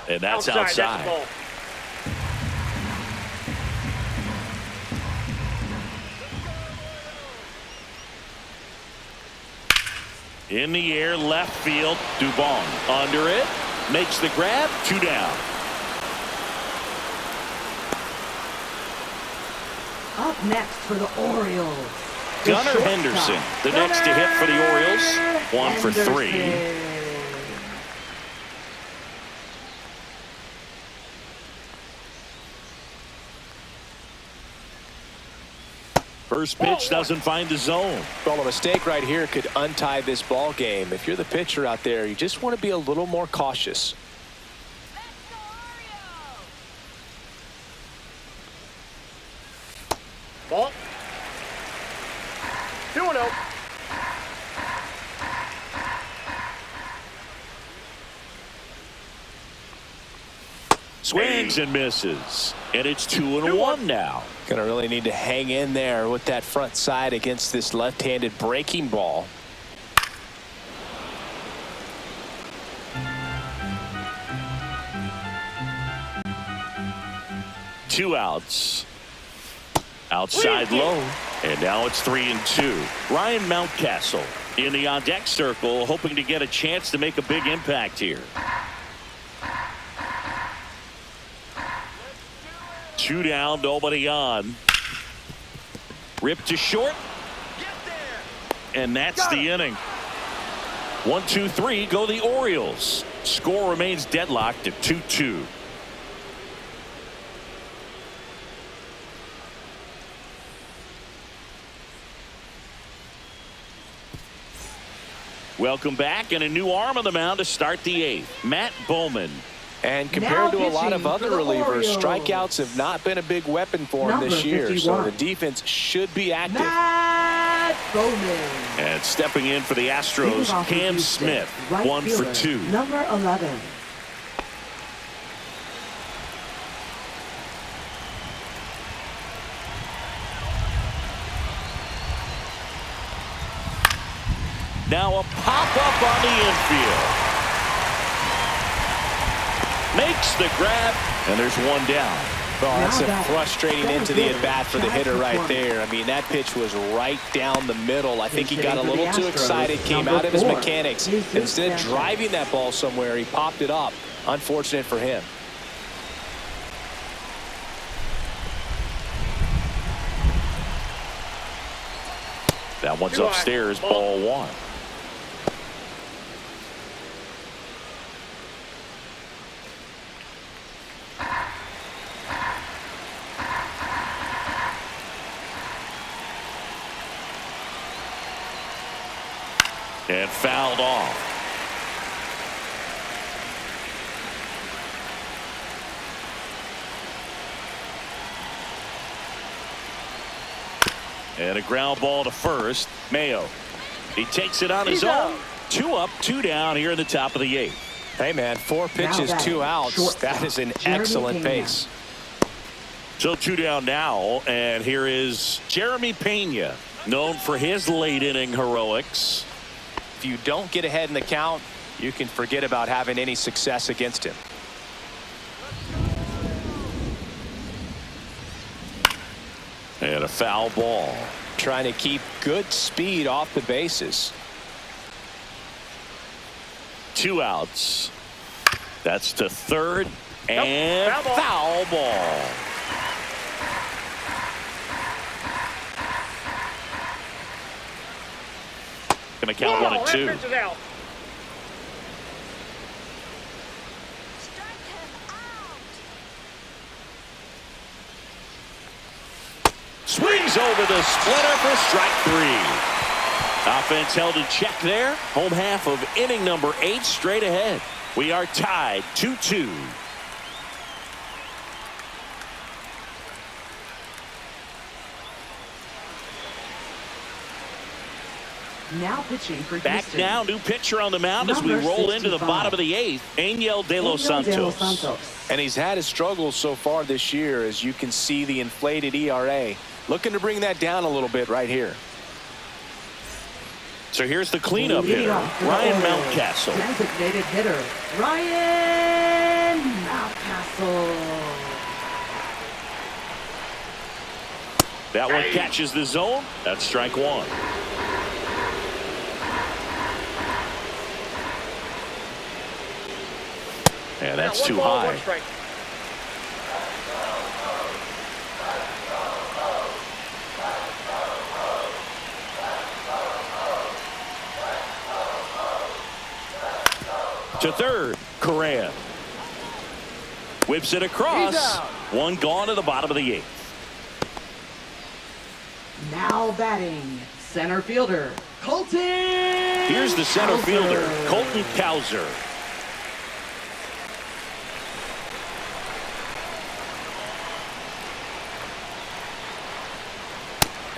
And that's outside. That's in the air, left field. Dubon under it. Makes the grab. 2 down. Up next for the Orioles. Gunnar Henderson, the next to hit for the Orioles. 1 for 3. First pitch doesn't find the zone. Well, a mistake right here could untie this ball game. If you're the pitcher out there, you just want to be a little more cautious. Ball. 2-0. Swings and misses. And it's 2-1 now. Gonna really need to hang in there with that front side against this left-handed breaking ball. Two outs. Outside low. And now it's 3-2. Ryan Mountcastle in the on-deck circle, hoping to get a chance to make a big impact here. 2 down, nobody on. Ripped to short. And that's the inning. 1, 2, 3 go the Orioles. Score remains deadlocked at 2-2. Welcome back, and a new arm on the mound to start the 8th. Matt Bowman. And compared to a lot of other relievers, strikeouts have not been a big weapon for him this year. So the defense should be active. Matt Bowman. And stepping in for the Astros, Cam Smith, 1 for 2. Number 11. Now a pop-up on the infield. Makes the grab, and there's 1 down. Oh, that's a frustrating into the at-bat for the hitter right there. I mean, that pitch was right down the middle. I think he got a little too excited, came out of his mechanics. Instead of driving that ball somewhere, he popped it up. Unfortunate for him. That one's upstairs, ball 1. And fouled off. And a ground ball to first. Mayo. He takes it on his own. 2 up, 2 down here in the top of the 8th. Hey, man, 4 pitches, 2 outs. That is an excellent pace. So 2 down now, and here is Jeremy Pena, known for his late inning heroics. If you don't get ahead in the count, you can forget about having any success against him. And a foul ball. Trying to keep good speed off the bases. 2 outs. That's to third, and foul ball. Gonna count 1 and 2. Swings over the splitter for strike 3. Offense held in check there. Home half of inning number 8 straight ahead. We are tied 2-2. Now pitching for Back Houston. now, new pitcher on the mound as we roll into the bottom of the 8th. Angel De Los Santos. And he's had his struggles so far this year, as you can see the inflated ERA. Looking to bring that down a little bit right here. So here's the cleanup hitter, Ryan Mountcastle. Designated hitter, Ryan Mountcastle. That one catches the zone. That's strike 1. And that's too high. To third, Correa. Whips it across. 1 gone to the bottom of the 8th. Now batting, center fielder, Colton. Here's the center fielder, Colton Cowser.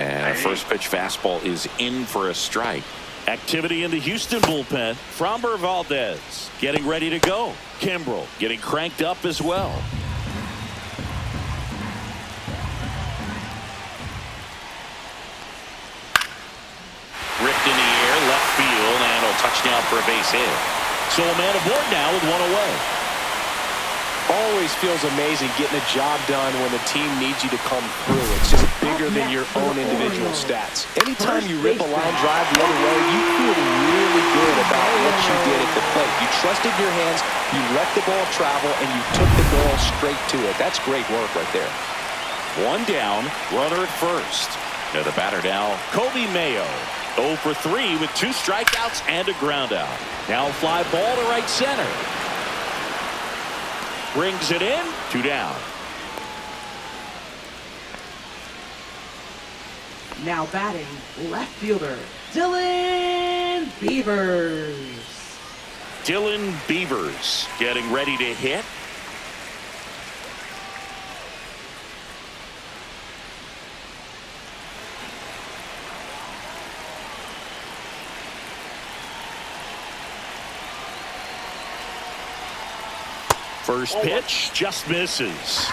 And a first pitch fastball is in for a strike. Activity in the Houston bullpen. Framber Valdez getting ready to go. Kimbrel getting cranked up as well. Ripped in the air, left field, and a touchdown for a base hit. So a man aboard now with 1 away. Always feels amazing getting a job done when the team needs you to come through. It's just bigger than your own individual stats. Anytime you rip a line drive the other way, you feel really good about what you did at the plate. You trusted your hands, you let the ball travel, and you took the ball straight to it. That's great work right there. 1 down, runner at first. Now the batter now, Kobe Mayo. 0 for 3 with 2 strikeouts and a ground out. Now a fly ball to right center. Brings it in. 2 down. Now batting, left fielder, Dylan Beavers. Dylan Beavers getting ready to hit. First pitch just misses.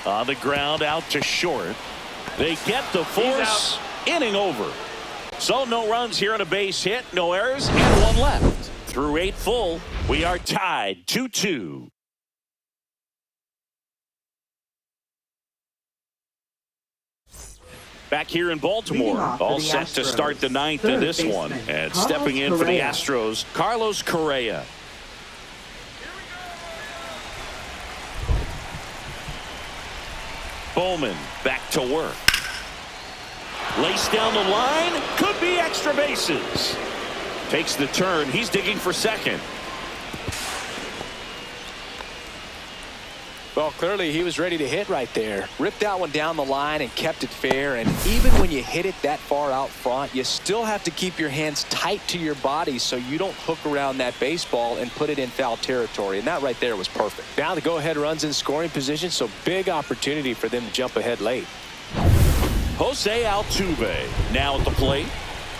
On the ground, out to short. They get the force. Inning over. So no runs here on a base hit, no errors, and 1 left. Through 8 full, we are tied 2-2. Back here in Baltimore, all set to start the 9th in this one. And stepping in for the Astros, Carlos Correa. Bowman back to work. Laced down the line, could be extra bases. Takes the turn, he's digging for second. Well, clearly he was ready to hit right there. Ripped that one down the line and kept it fair. And even when you hit it that far out front, you still have to keep your hands tight to your body so you don't hook around that baseball and put it in foul territory. And that right there was perfect. Now the go-ahead runs in scoring position, so big opportunity for them to jump ahead late. Jose Altuve now at the plate.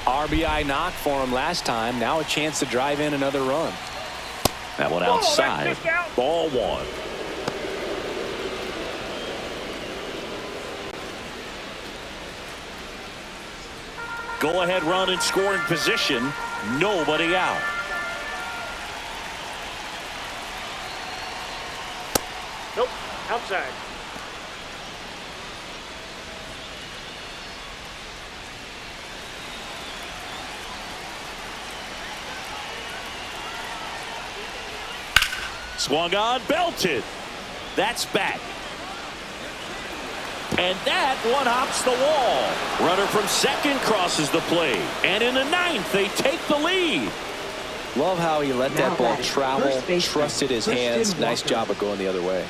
RBI knock for him last time. Now a chance to drive in another run. That one outside. Ball one. Go-ahead run in scoring position. Nobody out. Nope, outside. Swung on, belted. That's back. And that one hops the wall. Runner from second crosses the plate. And in the ninth, they take the lead. Love how he let that ball travel, trusted his hands. Nice job of going the other way.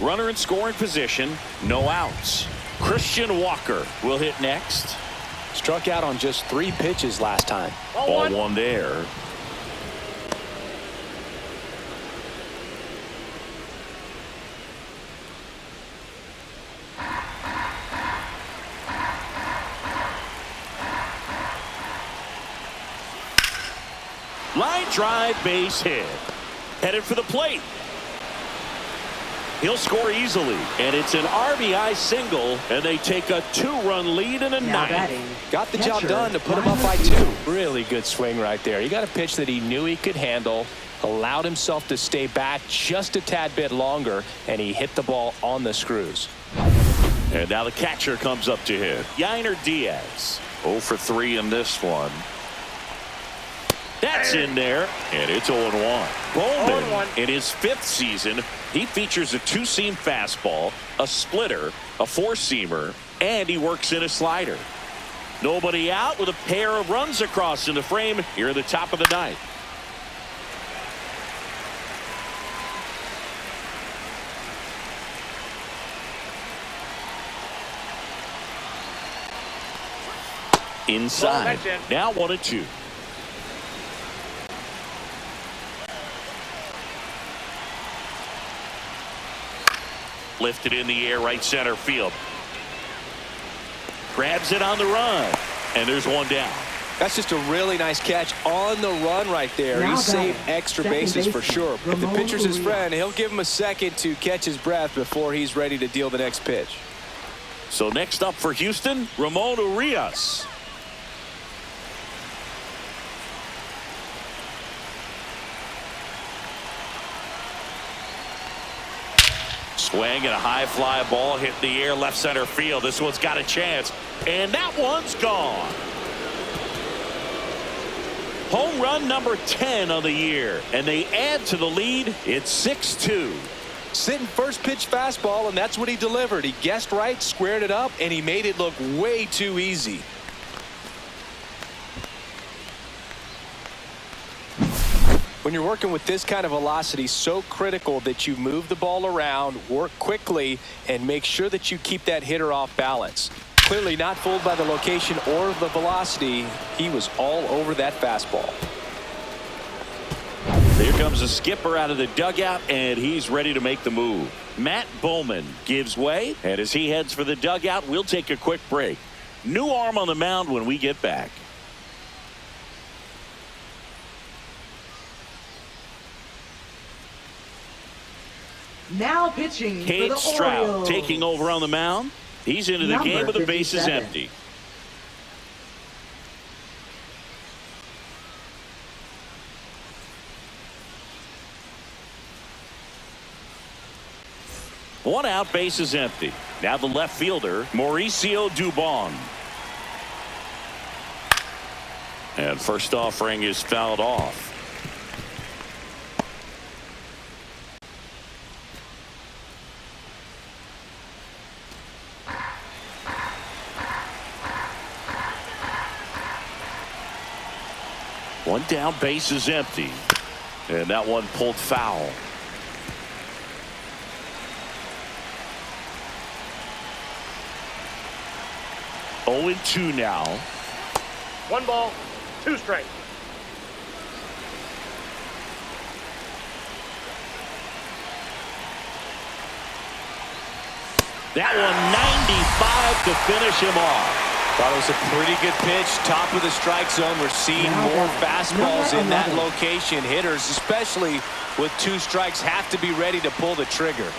Runner in scoring position, no outs. Christian Walker will hit next. Struck out on just 3 pitches last time. Ball one there. Line drive, base hit. Headed for the plate. He'll score easily, and it's an RBI single, and they take a 2-run lead in a ninth. Got the job done to put him up by 2. Really good swing right there. He got a pitch that he knew he could handle, allowed himself to stay back just a tad bit longer, and he hit the ball on the screws. And now the catcher comes up to hit. Yainer Diaz, 0 for 3 in this one. That's in there, and it's 0-1. Bowman, in his 5th season, he features a 2-seam fastball, a splitter, a 4-seamer, and he works in a slider. Nobody out with a pair of runs across in the frame here at the top of the ninth. Inside. Now 1-2. Lifted in the air, right center field. Grabs it on the run, and there's one down. That's just a really nice catch on the run right there. He saved extra bases for sure. If the pitcher's his friend, he'll give him a second to catch his breath before he's ready to deal the next pitch. So next up for Houston, Ramon Urias. Swing and a high fly ball hit the air left center field. This one's got a chance, and that one's gone. Home run number 10 of the year, and they add to the lead. It's 6-2. Sitting first pitch fastball, and that's what he delivered. He guessed right, squared it up, and he made it look way too easy. When you're working with this kind of velocity, so critical that you move the ball around, work quickly, and make sure that you keep that hitter off balance. Clearly not fooled by the location or the velocity. He was all over that fastball. Here comes the skipper out of the dugout, and he's ready to make the move. Matt Bowman gives way, and as he heads for the dugout, we'll take a quick break. New arm on the mound when we get back. Now pitching for Cade the Stroud Orioles. taking over on the mound. He's into the game with the bases empty. One out, bases empty. Now the left fielder, Mauricio Dubon. And first offering is fouled off. One down, base is empty. And that one pulled foul. 0-2 now. 1 ball, 2 strikes. That one 95 to finish him off. Thought it was a pretty good pitch. Top of the strike zone. We're seeing more fastballs in that location. Hitters, especially with 2 strikes, have to be ready to pull the trigger.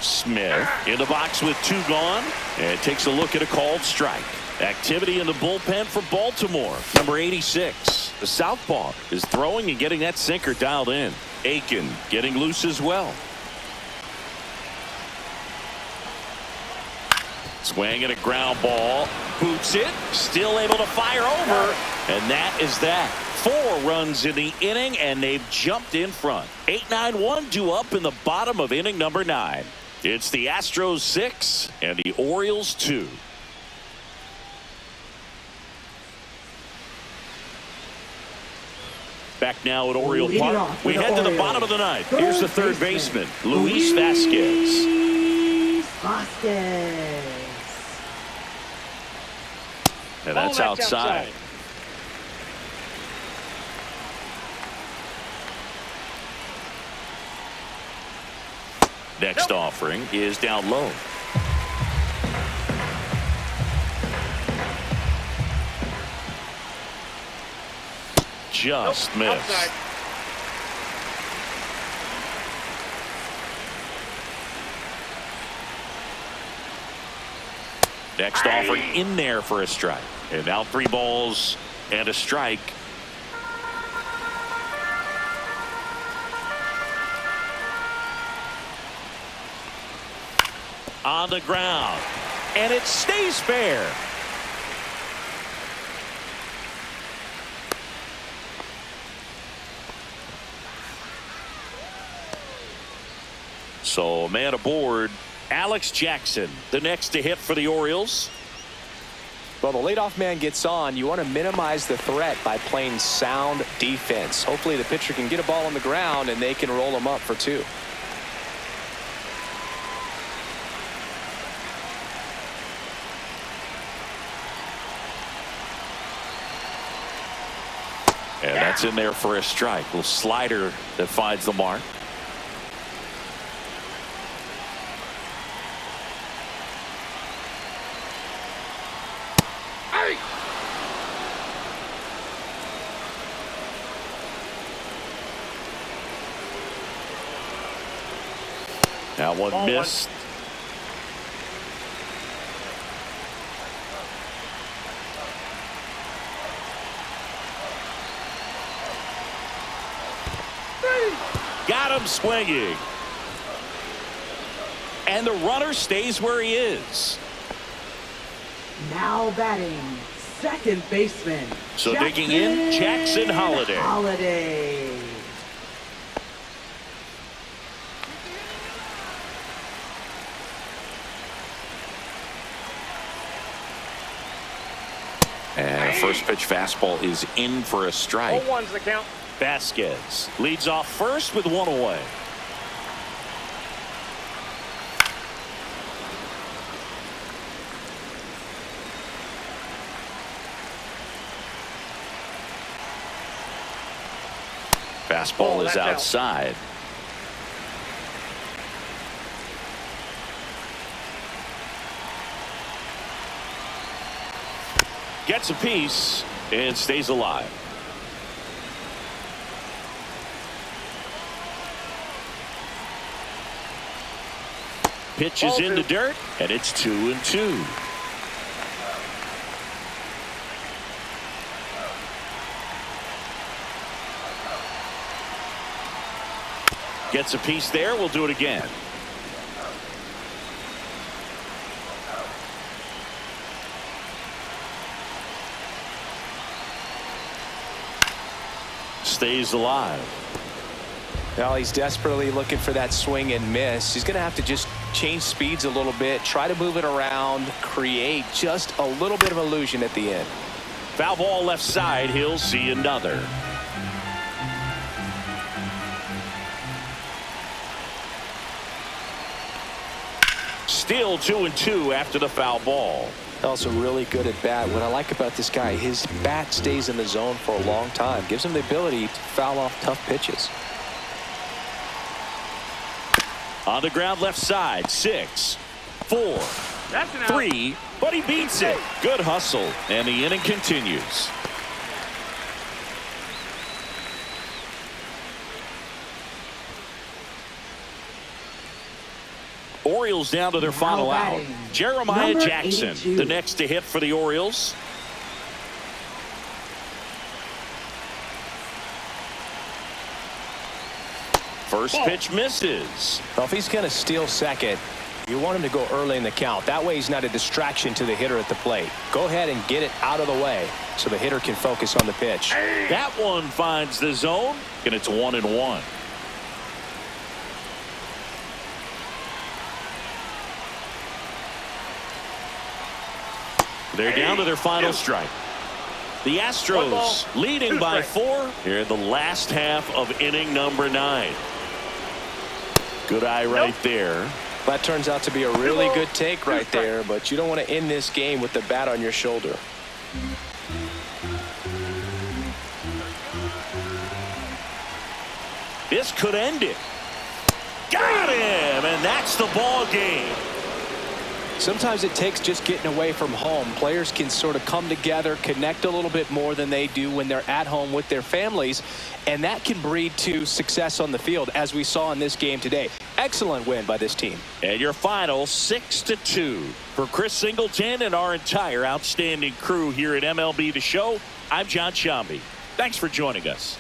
Smith in the box with 2 gone and takes a look at a called strike. Activity in the bullpen for Baltimore. Number 86. The southpaw is throwing and getting that sinker dialed in. Aiken getting loose as well. Swing and a ground ball. Boots it. Still able to fire over. And that is that. 4 runs in the inning, and they've jumped in front. 8-9-1 due up in the bottom of inning number 9. It's the Astros 6 and the Orioles 2. Back now at Oriole Park. We head to the bottom of the 9th. Here's the third baseman, Luis Vasquez. And that's outside. Next offering is down low. Just missed. Outside. Next offering in there for a strike. And now 3 balls and a strike. On the ground. And it stays fair. So man aboard, Alex Jackson, the next to hit for the Orioles. Well, the leadoff man gets on. You want to minimize the threat by playing sound defense. Hopefully the pitcher can get a ball on the ground and they can roll him up for 2. And that's in there for a strike. Little slider that finds the mark. Now one missed. Got him swinging. And the runner stays where he is. Now batting, second baseman. So digging in, Jackson Holiday. And first pitch fastball is in for a strike. 0-1's the count. Vasquez leads off first with 1 away. Fastball is outside. Gets a piece and stays alive. Pitch is in the dirt, and it's 2-2. Gets a piece there. We'll do it again. Stays alive. Well, he's desperately looking for that swing and miss. He's going to have to just change speeds a little bit, try to move it around, create just a little bit of illusion at the end. Foul ball left side. He'll see another. Still 2-2 after the foul ball. Also really good at bat. What I like about this guy, his bat stays in the zone for a long time. Gives him the ability to foul off tough pitches. On the ground left side. 6, 4, 3, but he beats it. Good hustle, and the inning continues. Orioles down to their final out. Jeremiah Number Jackson, 82. the next to hit for the Orioles. First pitch misses. Well, if he's going to steal second, you want him to go early in the count. That way he's not a distraction to the hitter at the plate. Go ahead and get it out of the way so the hitter can focus on the pitch. That one finds the zone, and it's 1-1. They're down to their final strike. The Astros leading by 4 here in the last half of inning number 9. Good eye right there. That turns out to be a really good take right there, but you don't want to end this game with the bat on your shoulder. This could end it. Got him, and that's the ball game. Sometimes it takes just getting away from home. Players can sort of come together, connect a little bit more than they do when they're at home with their families, and that can breed to success on the field, as we saw in this game today. Excellent win by this team. And your final 6-2. For Chris Singleton and our entire outstanding crew here at MLB The Show, I'm John Shambi. Thanks for joining us.